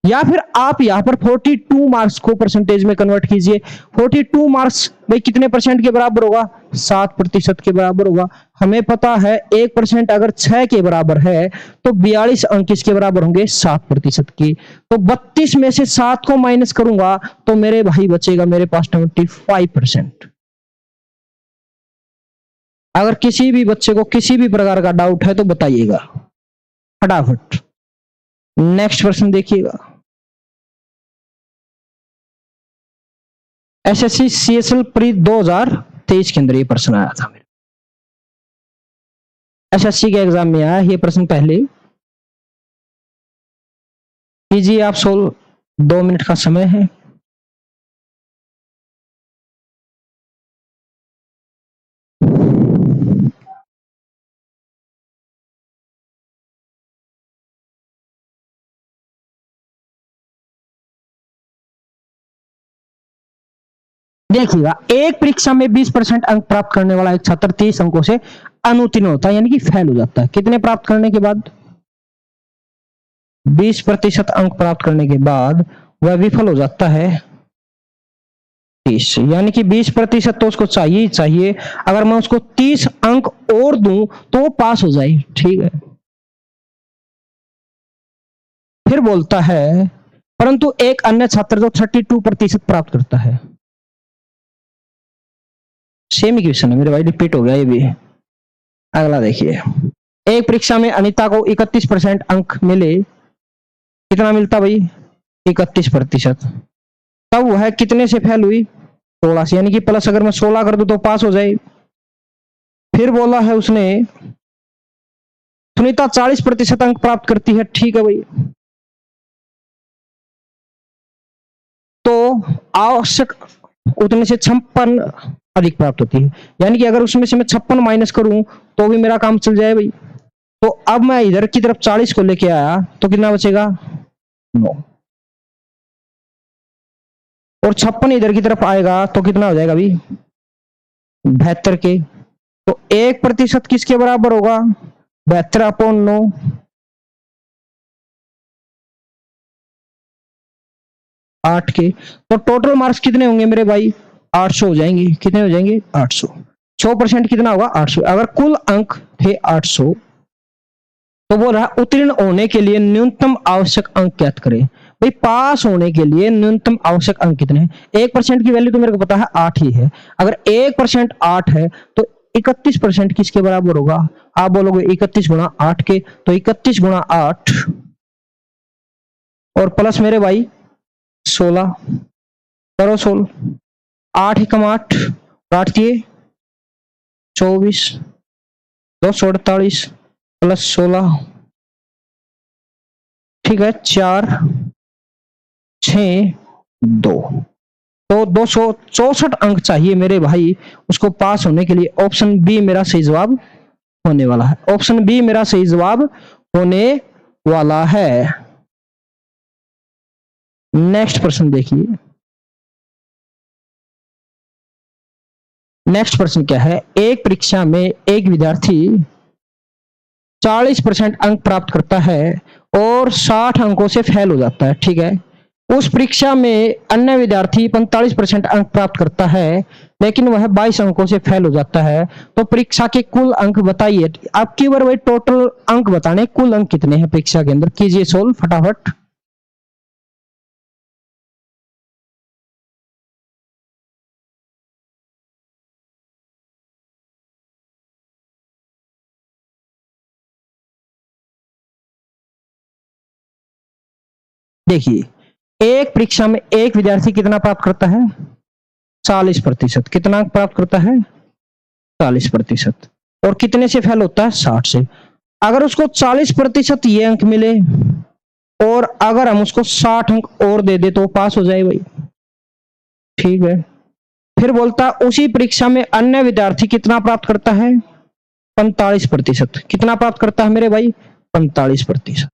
या फिर आप यहां पर 42 मार्क्स को परसेंटेज में कन्वर्ट कीजिए। 42 मार्क्स भाई कितने परसेंट के बराबर होगा? 7% के बराबर होगा। हमें पता है 1% अगर 6 के बराबर है, तो 42 अंक किसके बराबर होंगे? 7% के। तो 32 में से 7 को माइनस करूंगा, तो मेरे भाई बचेगा मेरे पास 25%। अगर किसी भी बच्चे को किसी भी प्रकार का डाउट है तो बताइएगा फटाफट। नेक्स्ट प्रश्न देखिएगा, एसएससी सीएसएल प्री 2023 के अंदर ये प्रश्न आया था मेरे। एसएससी के एग्जाम में आया ये प्रश्न पहले। कीजिए आप सोल्व, 2 मिनट का समय है। देखिएगा, एक परीक्षा में 20% अंक प्राप्त करने वाला एक छात्र 30 अंकों से अनुत्तीर्ण होता है, यानी कि फेल हो जाता है। कितने प्राप्त करने के बाद? 20% अंक प्राप्त करने के बाद वह विफल हो जाता है 30, यानी कि 20% तो उसको चाहिए ही चाहिए। अगर मैं उसको 30 अंक और दूं तो वो पास हो जाए, ठीक है। फिर बोलता है परंतु एक अन्य छात्र जो 32% प्राप्त करता है। सेम ही क्वेश्चन है मेरे भाई, रिपीट हो गया ये भी। अगला देखिए, एक परीक्षा में अनीता को 31% अंक मिले। कितना मिलता भाई? 31%। तब वह कितने से फेल हुई? 16 से, यानी कि प्लस अगर मैं 16 कर दूं तो पास हो जाए। फिर बोला है उसने सुनीता 40% अंक प्राप्त करती है, ठीक है भाई। तो आवश्यक उतने से 56 अधिक प्राप्त होती है, यानी कि अगर उसमें से मैं 56 माइनस करूं तो भी मेरा काम चल जाए भाई। तो अब मैं इधर की तरफ 40 को लेके आया तो कितना बचेगा? 9। और 56 इधर की तरफ आएगा तो कितना हो जाएगा भाई? 72 के। तो 1% किसके बराबर होगा? 72/9। 8 के। तो टोटल मार्क्स कितने होंगे मेरे भाई? 800 हो जाएंगे। कितने हो जाएंगे? 800। 100% कितना होगा? 800। अगर कुल अंक थे 800 तो बोल रहा उत्तीर्ण होने के लिए न्यूनतम आवश्यक अंक ज्ञात करें। भाई पास होने के लिए न्यूनतम आवश्यक अंक कितने हैं? 1% की वैल्यू तो मेरे को पता है 8 ही है। अगर 1% 8 है तो 31% किसके बराबर होगा? आप बोलोगे 31 गुणा 8 के, तो 31 गुणा 8 और प्लस मेरे भाई 16। करो सोल्व। 8 एकम 8, 8 दिए 24, 248 प्लस 16, ठीक है 4 6 2। तो 264 अंक चाहिए मेरे भाई उसको पास होने के लिए। ऑप्शन बी मेरा सही जवाब होने वाला है। ऑप्शन बी मेरा सही जवाब होने वाला है। नेक्स्ट प्रश्न देखिए। नेक्स्ट प्रश्न क्या है? एक परीक्षा में एक विद्यार्थी 40% अंक प्राप्त करता है और 60 अंकों से फेल हो जाता है, ठीक है। उस परीक्षा में अन्य विद्यार्थी 45% अंक प्राप्त करता है लेकिन वह 22 अंकों से फेल हो जाता है। तो परीक्षा के कुल अंक बताइए। आपकी बार भाई टोटल अंक बताने, कुल अंक कितने हैं परीक्षा के अंदर? कीजिए सोल्व फटाफट। देखिए, एक परीक्षा में एक विद्यार्थी कितना प्राप्त करता है? 40%। कितना अंक प्राप्त करता है? 40%। और कितने से फेल होता है? 60 से। अगर उसको 40% ये अंक मिले और अगर हम उसको 60 अंक और दे दे तो पास हो जाए भाई, ठीक है। फिर बोलता उसी परीक्षा में अन्य विद्यार्थी कितना प्राप्त करता है? 45%। कितना प्राप्त करता है मेरे भाई? 45%।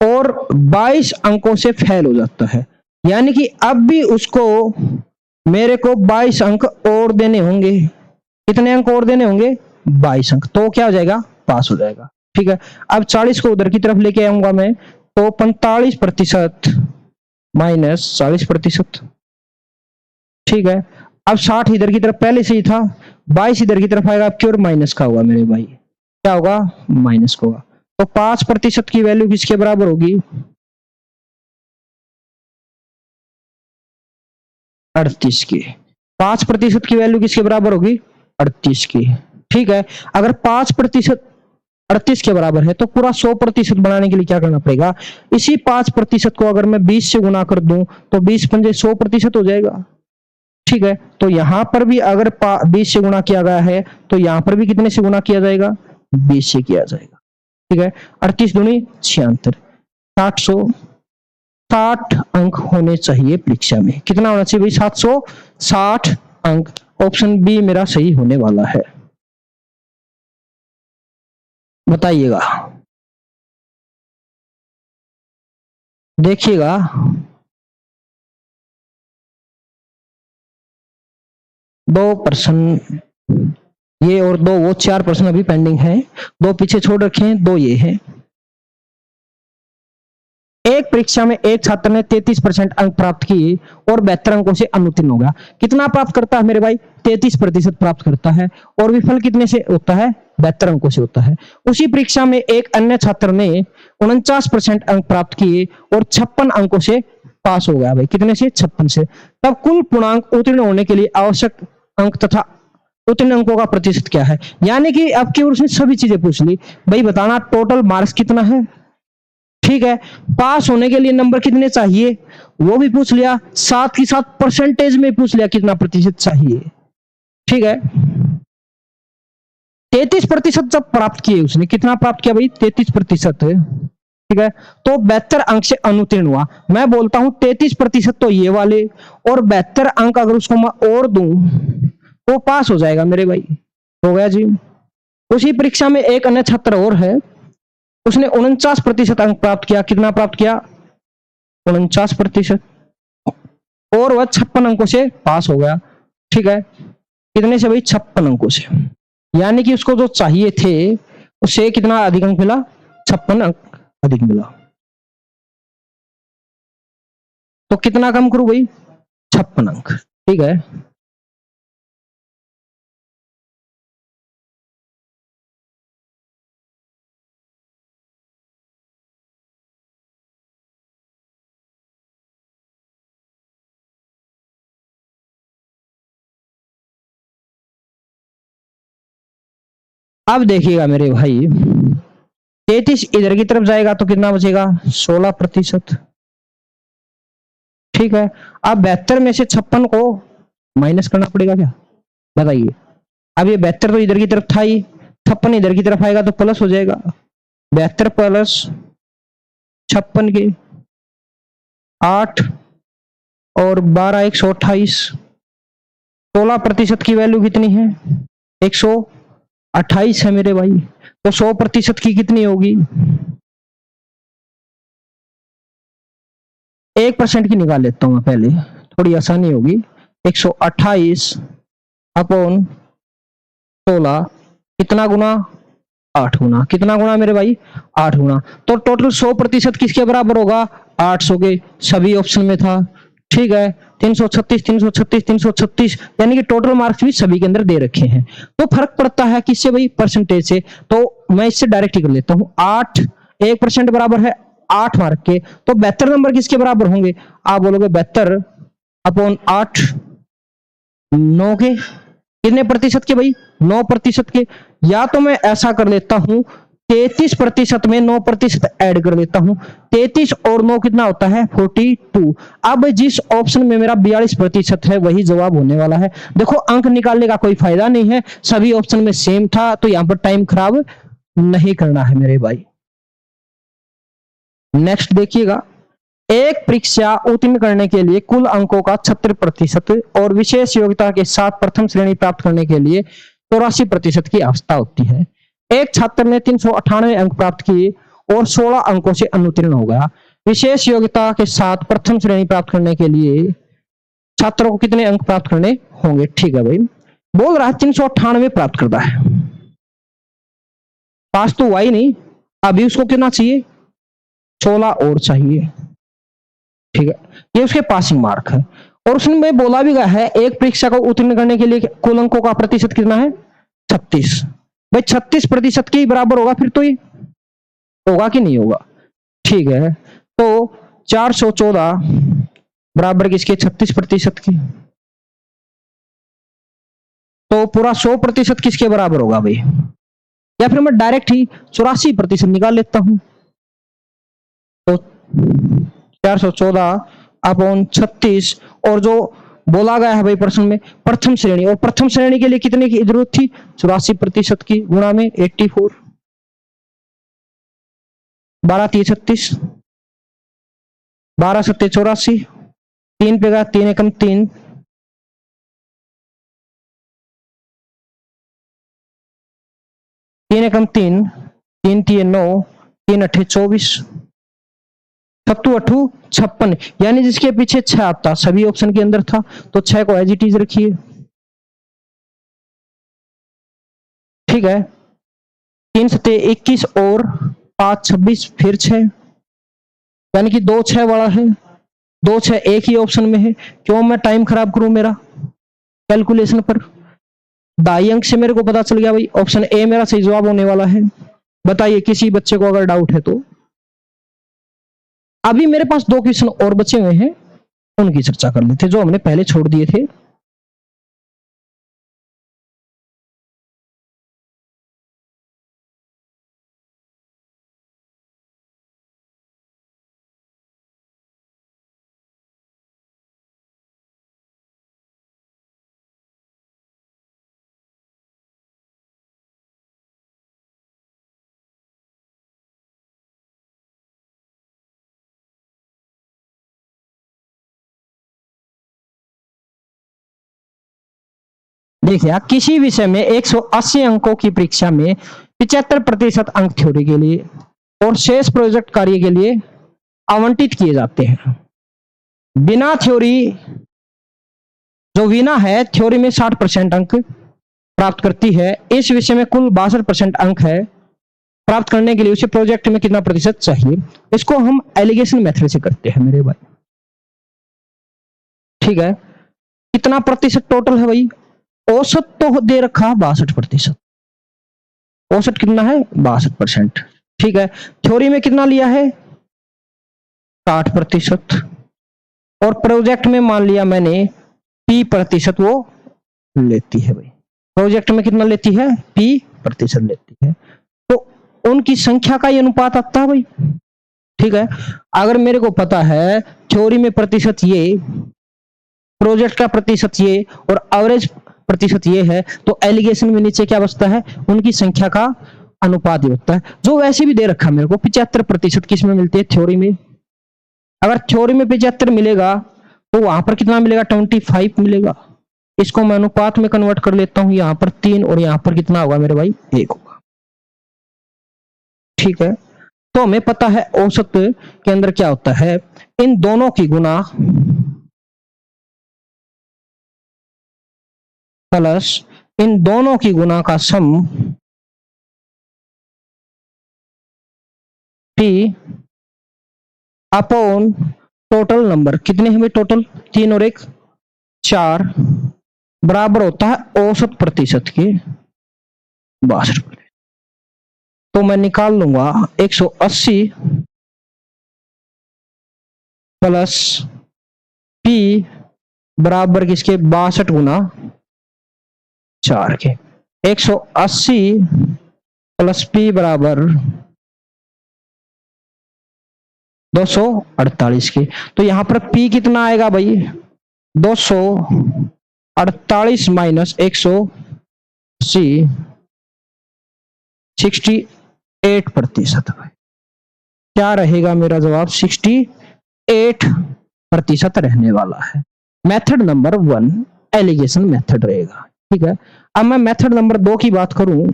और 22 अंकों से फेल हो जाता है, यानी कि अब भी उसको मेरे को 22 अंक और देने होंगे। कितने अंक और देने होंगे? 22 अंक। तो क्या हो जाएगा? पास हो जाएगा, ठीक है। अब 40 को उधर की तरफ लेके आऊंगा मैं, तो 45% माइनस 40%, ठीक है। अब 60 इधर की तरफ पहले से ही था, 22 इधर की तरफ आएगा, अब क्यों माइनस का होगा मेरे भाई? क्या होगा? माइनस का होगा। तो 5% की वैल्यू किसके बराबर होगी? 38 की। 5% की वैल्यू किसके बराबर होगी? 38 की, ठीक है। अगर 5% 38 के बराबर है तो पूरा 100% बनाने के लिए क्या करना पड़ेगा? इसी 5% को अगर मैं 20 से गुना कर दूं तो 20 पंजे 100% हो जाएगा, ठीक है। तो यहां पर भी अगर 20 से गुना किया गया है तो यहां पर भी कितने से गुना किया जाएगा? 20 से किया जाएगा, ठीक है। 38 दूनी 76, 760 अंक होने चाहिए परीक्षा में। कितना होना चाहिए भाई? 760 अंक। ऑप्शन बी मेरा सही होने वाला है। बताइएगा। देखिएगा, दो पर्सन ये और दो वो, 4% अभी पेंडिंग है, दो पीछे छोड़ रखे हैं, दो ये हैं। एक परीक्षा में एक छात्र ने 33% अंक प्राप्त किए और 72 अंकों से अनुत्तीर्ण हो गया। कितना प्राप्त करता है मेरे भाई? 33% प्राप्त करता है। और विफल कितने से होता है? 72 अंकों से होता है। उसी परीक्षा में एक अन्य छात्र ने 49% अंक प्राप्त किए और 56 अंकों से पास हो गया। भाई कितने से? 56 से। तब कुल पूर्णांक उत्तीर्ण होने के लिए आवश्यक अंक तथा उत्तीर्ण अंकों का प्रतिशत क्या है? यानी कि अब की उसने सभी चीजें पूछ ली। भाई बताना टोटल मार्क्स कितना है, ठीक है, पास होने के लिए नंबर कितने चाहिए वो भी पूछ लिया, साथ ही साथ परसेंटेज में पूछ लिया कितना प्रतिशत चाहिए। ठीक है, 33% जब प्राप्त किए उसने, कितना प्राप्त किया भाई? 33%। ठीक है, तो 72 अंक से अनुत्तीर्ण हुआ। मैं बोलता हूं 33% तो ये वाले, और 72 अंक अगर उसको मैं और दूं तो पास हो जाएगा मेरे भाई। हो गया जी। उसी परीक्षा में एक अन्य छात्र और है, उसने 49% अंक प्राप्त किया। कितना प्राप्त किया? 49%। और वह 56 अंकों से पास हो गया। ठीक है, कितने से भाई? 56 अंकों से। यानी कि उसको जो चाहिए थे उससे कितना अधिक अंक मिला? 56 अंक अधिक मिला। तो कितना कम करूं भाई? 56 अंक। ठीक है, अब देखिएगा मेरे भाई, 33 इधर की तरफ जाएगा तो कितना बचेगा? 16%। ठीक है, अब 72 में से 56 को माइनस करना पड़ेगा क्या? बताइए। अब ये 72 तो इधर की तरफ था ही, 56 इधर की तरफ आएगा तो प्लस हो जाएगा। 72 प्लस 56 के 8 और 12 128, 16% की वैल्यू कितनी है? 128 है मेरे भाई। तो 100% की कितनी होगी? 1% की निकाल लेता हूं मैं पहले, थोड़ी आसानी होगी। 128 अपॉन 16, कितना गुना? 8 गुना। कितना गुना मेरे भाई? 8 गुना। तो टोटल 100% किसके बराबर होगा? 800 के। सभी ऑप्शन में था। ठीक है, 336 336 336, यानी कि टोटल मार्क्स भी सभी के अंदर दे रखे हैं। तो फर्क पड़ता है किससे भाई? परसेंटेज से। तो मैं इससे डायरेक्ट ही कर लेता हूं, 8 1% बराबर है 8 मार्क के। तो 72 नंबर किसके बराबर होंगे? आप बोलोगे 72 अपॉन 8, 9 के। कितने प्रतिशत के भाई? 9% के। या तो मैं ऐसा कर लेता हूं, 33% में 9% ऐड कर लेता हूं। 33 और 9 कितना होता है? 42। अब जिस ऑप्शन में मेरा 42% है वही जवाब होने वाला है। देखो अंक निकालने का कोई फायदा नहीं है, सभी ऑप्शन में सेम था, तो यहां पर टाइम खराब नहीं करना है मेरे भाई। नेक्स्ट देखिएगा, एक परीक्षा उत्तीर्ण करने के लिए कुल अंकों का 76% और विशेष योग्यता के साथ प्रथम श्रेणी प्राप्त करने के लिए 84% की आवश्यकता होती है। एक छात्र ने 398 अंक प्राप्त किए और 16 अंकों से अनुत्तीर्ण हो गया। विशेष योग्यता के साथ प्रथम श्रेणी प्राप्त करने के लिए छात्रों को कितने अंक प्राप्त करने होंगे? ठीक है भाई, बोल रहा है 398 प्राप्त करता है, पास तो हुआ ही नहीं, अभी उसको कितना चाहिए? 16 और चाहिए। ठीक है, ये उसके पासिंग मार्क है। और उसमें बोला भी गया है एक परीक्षा को उत्तीर्ण करने के लिए कुल अंकों का प्रतिशत कितना है? 36। भाई 36% के बराबर होगा फिर तो ये, होगा कि नहीं होगा? ठीक है, तो 414 बराबर किसके? 36% की। तो पूरा 100% किसके बराबर होगा भाई? या फिर मैं डायरेक्ट ही 84% निकाल लेता हूं। तो 414 अपॉन 36, और जो बोला गया है भाई प्रश्न में प्रथम श्रेणी, और प्रथम श्रेणी के लिए कितने की जरूरत थी? 84% की, गुणा में 84, 12 3 36, 12 7 84, 3 पे गया 3 एकम 3, 3 एकम 3, 3 3 9, 3 8 24, सत्तू अठू 56, यानी जिसके पीछे 6 आता सभी ऑप्शन के अंदर था, तो 6 को एज इट इज रखिए। ठीक है, 3 सत्ते 21 और 5 26, फिर 6, यानी कि 2 6 वाला है, 2 6 एक ही ऑप्शन में है। क्यों मैं टाइम खराब करूं मेरा कैलकुलेशन पर। 2.5 अंक से मेरे को पता चल गया भाई ऑप्शन ए मेरा सही जवाब होने वाला है। बताइए किसी बच्चे को अगर डाउट है तो। अभी मेरे पास 2 क्वेश्चन और बचे हुए हैं, उनकी चर्चा कर लेते जो हमने पहले छोड़ दिए थे। देखिए किसी विषय में 180 अंकों की परीक्षा में 75% अंक थ्योरी के लिए और शेष प्रोजेक्ट कार्य के लिए आवंटित किए जाते हैं। बिना थ्योरी जो वीना है थ्योरी में 60% अंक प्राप्त करती है। इस विषय में कुल 62% अंक है। प्राप्त करने के लिए उसे प्रोजेक्ट में कितना प्रतिशत चाहिए, इसको हम एलिगेशन मेथड से करते हैं मेरे भाई। ठीक है, कितना प्रतिशत टोटल है भाई, औसत तो दे रखा 62%, औसत कितना है 62%। ठीक है, थ्योरी में कितना लिया है 60%, और प्रोजेक्ट में मान लिया मैंने P% वो लेती है भाई। प्रोजेक्ट में कितना लेती है P% लेती है, तो उनकी संख्या का ही अनुपात आता है भाई। ठीक है, अगर मेरे को पता है थ्योरी में प्रतिशत ये, प्रोजेक्ट का प्रतिशत ये और एवरेज प्रतिशत ये है, तो एलिगेशन में नीचे क्या बचता है, उनकी संख्या का अनुपात ही होता है, जो वैसे भी दे रखा मेरे को 75% किस में मिलती है थ्योरी में। अगर थ्योरी में 75 मिलेगा तो वहां पर कितना मिलेगा 25 मिलेगा। इसको मैं अनुपात में कन्वर्ट कर लेता हूं, यहां पर 3 और यहां पर कितना होगा मेरे भाई 1 होगा। ठीक है, तो हमें पता है औसत के अंदर क्या होता है, इन दोनों की गुना प्लस इन दोनों की गुना का सम P अपॉन टोटल नंबर, कितने हमें टोटल 3 और 1 4, बराबर होता है औसत प्रतिशत के 62। तो मैं निकाल लूंगा 180 प्लस P बराबर किसके 62 गुना 4 के। 180 प्लस P बराबर 248 के। तो यहां पर P कितना आएगा भाई 248 माइनस 180, 68%। क्या रहेगा मेरा जवाब 68% रहने वाला है। मेथड नंबर 1 एलिगेशन मेथड रहेगा। ठीक है, अब मैं मेथड नंबर 2 की बात करूं,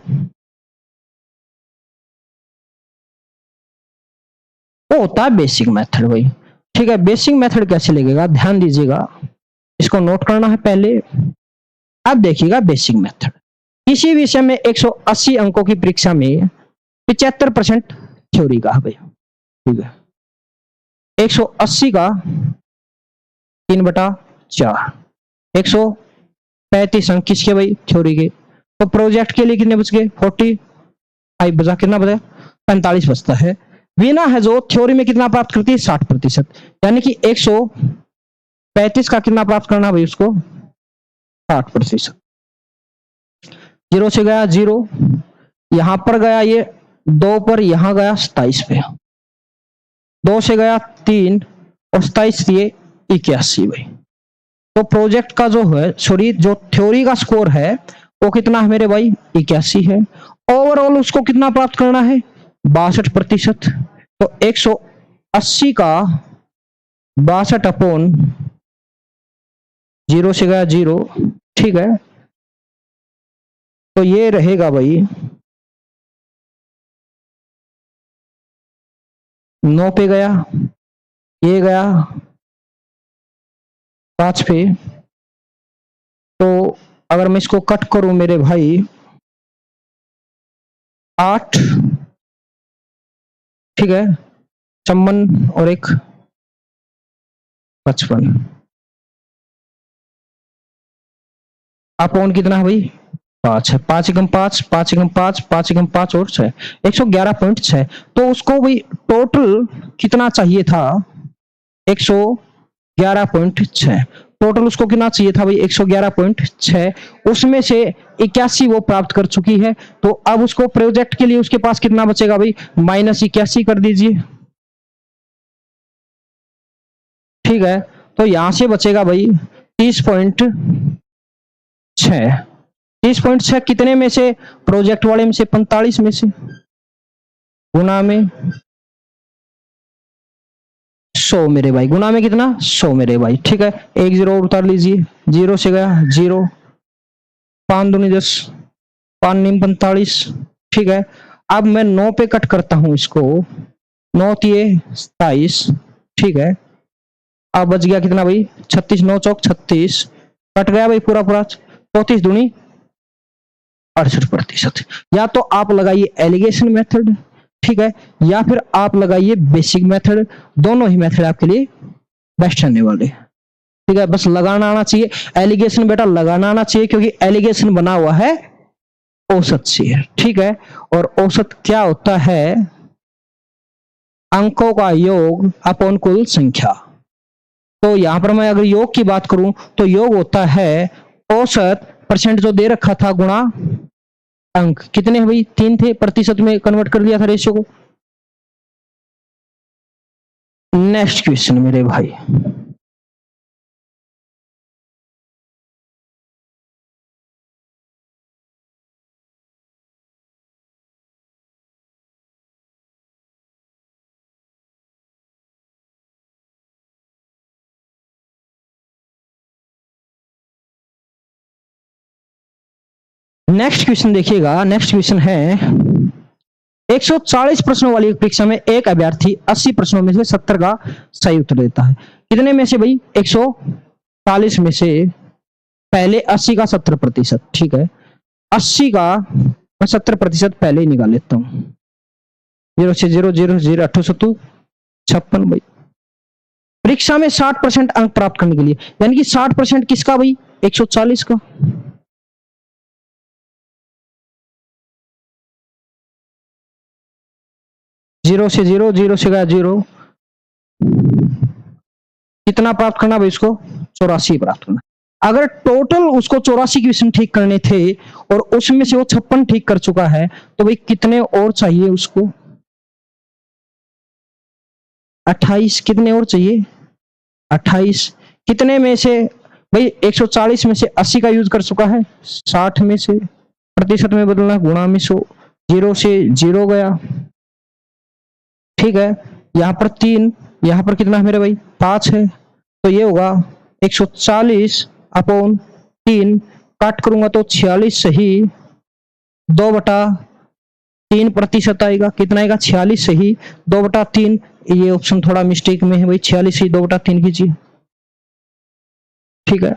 वो होता है बेसिक मेथड भाई। ठीक है, बेसिक मेथड कैसे लगेगा ध्यान दीजिएगा, इसको नोट करना है पहले। अब देखिएगा बेसिक मेथड, किसी विषय में 180 अंकों की परीक्षा में 75% थ्योरी का है भाई। ठीक है, 180 का 3/4, 135 अंक किसके भाई थ्योरी के। तो प्रोजेक्ट के लिए कितने बच गए 45 बचा, कितना बचा 45 बचता है। वीना है जो थ्योरी में कितना प्राप्त करती है 60%, यानी कि 135 का कितना प्राप्त करना भाई उसको 60%। 0 से गया 0, यहां पर गया ये 2 पर, यहां गया 27 पे, 2 से गया 3 और 27 दिए 81 भाई। तो प्रोजेक्ट का जो है सॉरी जो थ्योरी का स्कोर है वो कितना है मेरे भाई 81 है। ओवरऑल उसको कितना प्राप्त करना है 62%। तो 180 का 62 अपॉन 0 से गया 0। ठीक है, तो ये रहेगा भाई 9 पे गया ये गया 5 पे, तो अगर मैं इसको कट करूं मेरे भाई 8, ठीक है, 54 और एक 55, अपॉन कितना है भाई 5 है, 5 एकम 5, 5 एकम 5, 5 एकम 5 और 6, 111.6। तो उसको भाई टोटल कितना चाहिए था 111.6, टोटल उसको कितना चाहिए था भाई 111.6, उसमें से 81 वो प्राप्त कर चुकी है। तो अब उसको प्रोजेक्ट के लिए उसके पास कितना बचेगा भाई, -81 कर दीजिए, ठीक है। तो यहां से बचेगा भाई 30.6, 30.6 कितने में से, प्रोजेक्ट वाले में से 45 में से, गुना में 100 मेरे भाई, गुना में कितना 100 मेरे भाई, ठीक है। एक जीरो और उतार लीजिए, जीरो से गया जीरो, 5 दूनी 10, 5 नीम 45, ठीक है। अब मैं 9 पे कट करता हूं इसको, 9 तिये 27, ठीक है। अब बच गया कितना भाई 36, 9 चौक 36, कट गया भाई पूरा पूरा, 34 दूनी 68%। या तो आप लगाइए एलिगेशन मेथड, ठीक है, या फिर आप लगाइए बेसिक मेथड, दोनों ही मेथड आपके लिए बेस्ट रहने वाले, ठीक है। बस लगाना आना चाहिए, एलिगेशन बेटा लगाना आना चाहिए, क्योंकि एलिगेशन बना हुआ है औसत से, ठीक है। और औसत क्या होता है, अंकों का योग अपॉन कुल संख्या। तो यहां पर मैं अगर योग की बात करूं तो योग होता है औसत परसेंट जो दे रखा था गुणा अंक, कितने भाई 3 थे, प्रतिशत में कन्वर्ट कर दिया था रेशियो को। नेक्स्ट क्वेश्चन मेरे भाई, नेक्स्ट क्वेश्चन देखिएगा। नेक्स्ट क्वेश्चन है 140 प्रश्नों वाली परीक्षा में एक अभ्यर्थी 80 प्रश्नों में से 70 का सही उत्तर देता है। कितने में से भाई 140 में से, पहले 80 का 70%, ठीक है। 80 का मैं 70% पहले ही निकाल लेता हूं, 0 से 0 0 0 8 7 56 भाई। परीक्षा में 60% अंक प्राप्त करने के लिए, यानी कि 60% किसका भाई 140 का, जीरो से जीरो, जीरो से गया जीरो, कितना प्राप्त करना भाई इसको 84 प्राप्त करना। अगर टोटल उसको 84 क्वेश्चन ठीक करने थे और उसमें से वो 56 ठीक कर चुका है, तो भाई कितने और चाहिए उसको 28, कितने और चाहिए 28, कितने में से भाई 140 में से 80 का यूज कर चुका है, 60 में से प्रतिशत में बदलना, गुणा में 100, जीरो से जीरो गया, ठीक है। यहां पर 3, यहां पर कितना है मेरे भाई 5 है, तो ये होगा 140 अपॉन 3, काट करूंगा तो 46 सही, 2/3 प्रतिशत आएगा, कितना आएगा 46 सही, 2/3, ये ऑप्शन थोड़ा मिस्टेक में है भाई, 46 ही 2/3 कीजिए, ठीक है।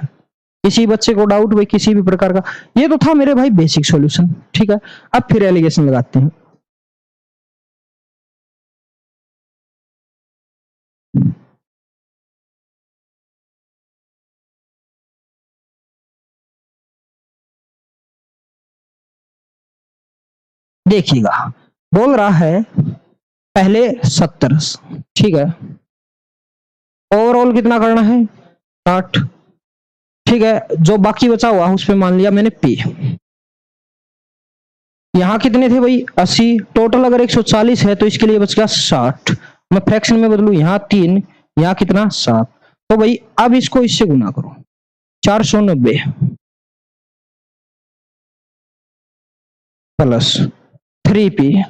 किसी बच्चे को डाउट भाई किसी भी प्रकार का, ये तो था मेरे भाई बेसिक सॉल्यूशन, ठीक है। अब फिर एलिगेशन लगाते हैं। देखिएगा, बोल रहा है पहले 70, ठीक है, ओवरऑल कितना करना है 60, ठीक है। जो बाकी बचा हुआ उस पे मान लिया मैंने P। यहां कितने थे भाई 80, टोटल अगर 140 है तो इसके लिए बच गया 60, मैं फ्रैक्शन में बदलू, यहाँ 3, यहाँ कितना 7, तो भाई अब इसको इससे गुना करो, 490 प्लस 3P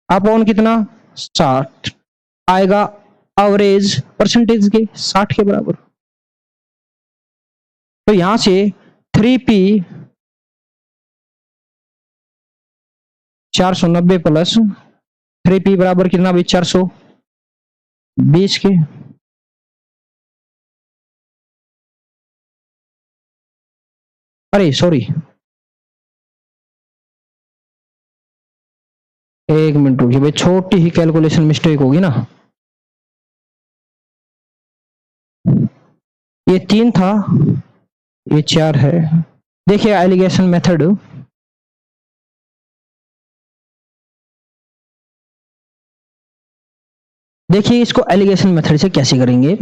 अपॉन कितना 60 आएगा, एवरेज परसेंटेज के 60 के बराबर। तो यहां से 3P 490 प्लस 3P बराबर कितना भाई 400, 20 के, अरे सॉरी, एक मिनट रुकिए भाई, छोटी ही कैलकुलेशन मिस्टेक होगी ना। ये 3 था, ये 4 है। देखिए एलिगेशन मेथड, देखिए इसको एलिगेशन मेथड से कैसे करेंगे।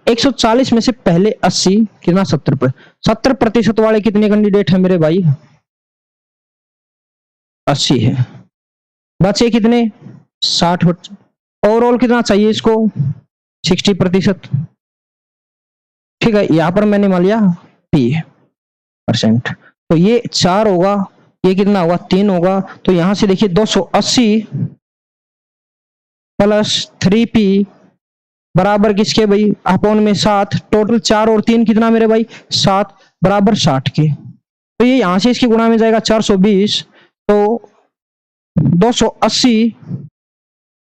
140 में से पहले 80 कितना 70% वाले कितने कैंडिडेट हैं मेरे भाई, 80 है। बचे कितने 60, ओवरऑल कितना चाहिए इसको 60%। ठीक है, यहां पर मैंने मान लिया P%, तो ये 4 होगा, ये कितना होगा 3 होगा। तो यहां से देखिए 280 प्लस 3P बराबर किसके भाई, अपॉन में 7, टोटल 4 और 3 कितना मेरे भाई 7, बराबर 60 के। तो ये यहां से इसकी गुणा में जाएगा 420, तो 280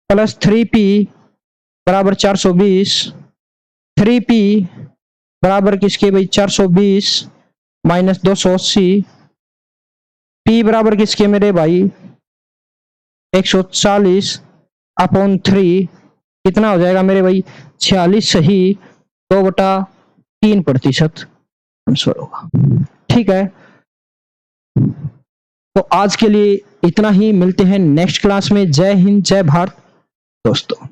प्लस 3P बराबर 420, 3P बराबर किसके भाई 420 माइनस 280, P बराबर किसके मेरे भाई 140 अपॉन 3, कितना हो जाएगा मेरे भाई 46 सही, 2/3% आंसर होगा। ठीक है, तो आज के लिए इतना ही, मिलते हैं नेक्स्ट क्लास में। जय हिंद, जय भारत दोस्तों।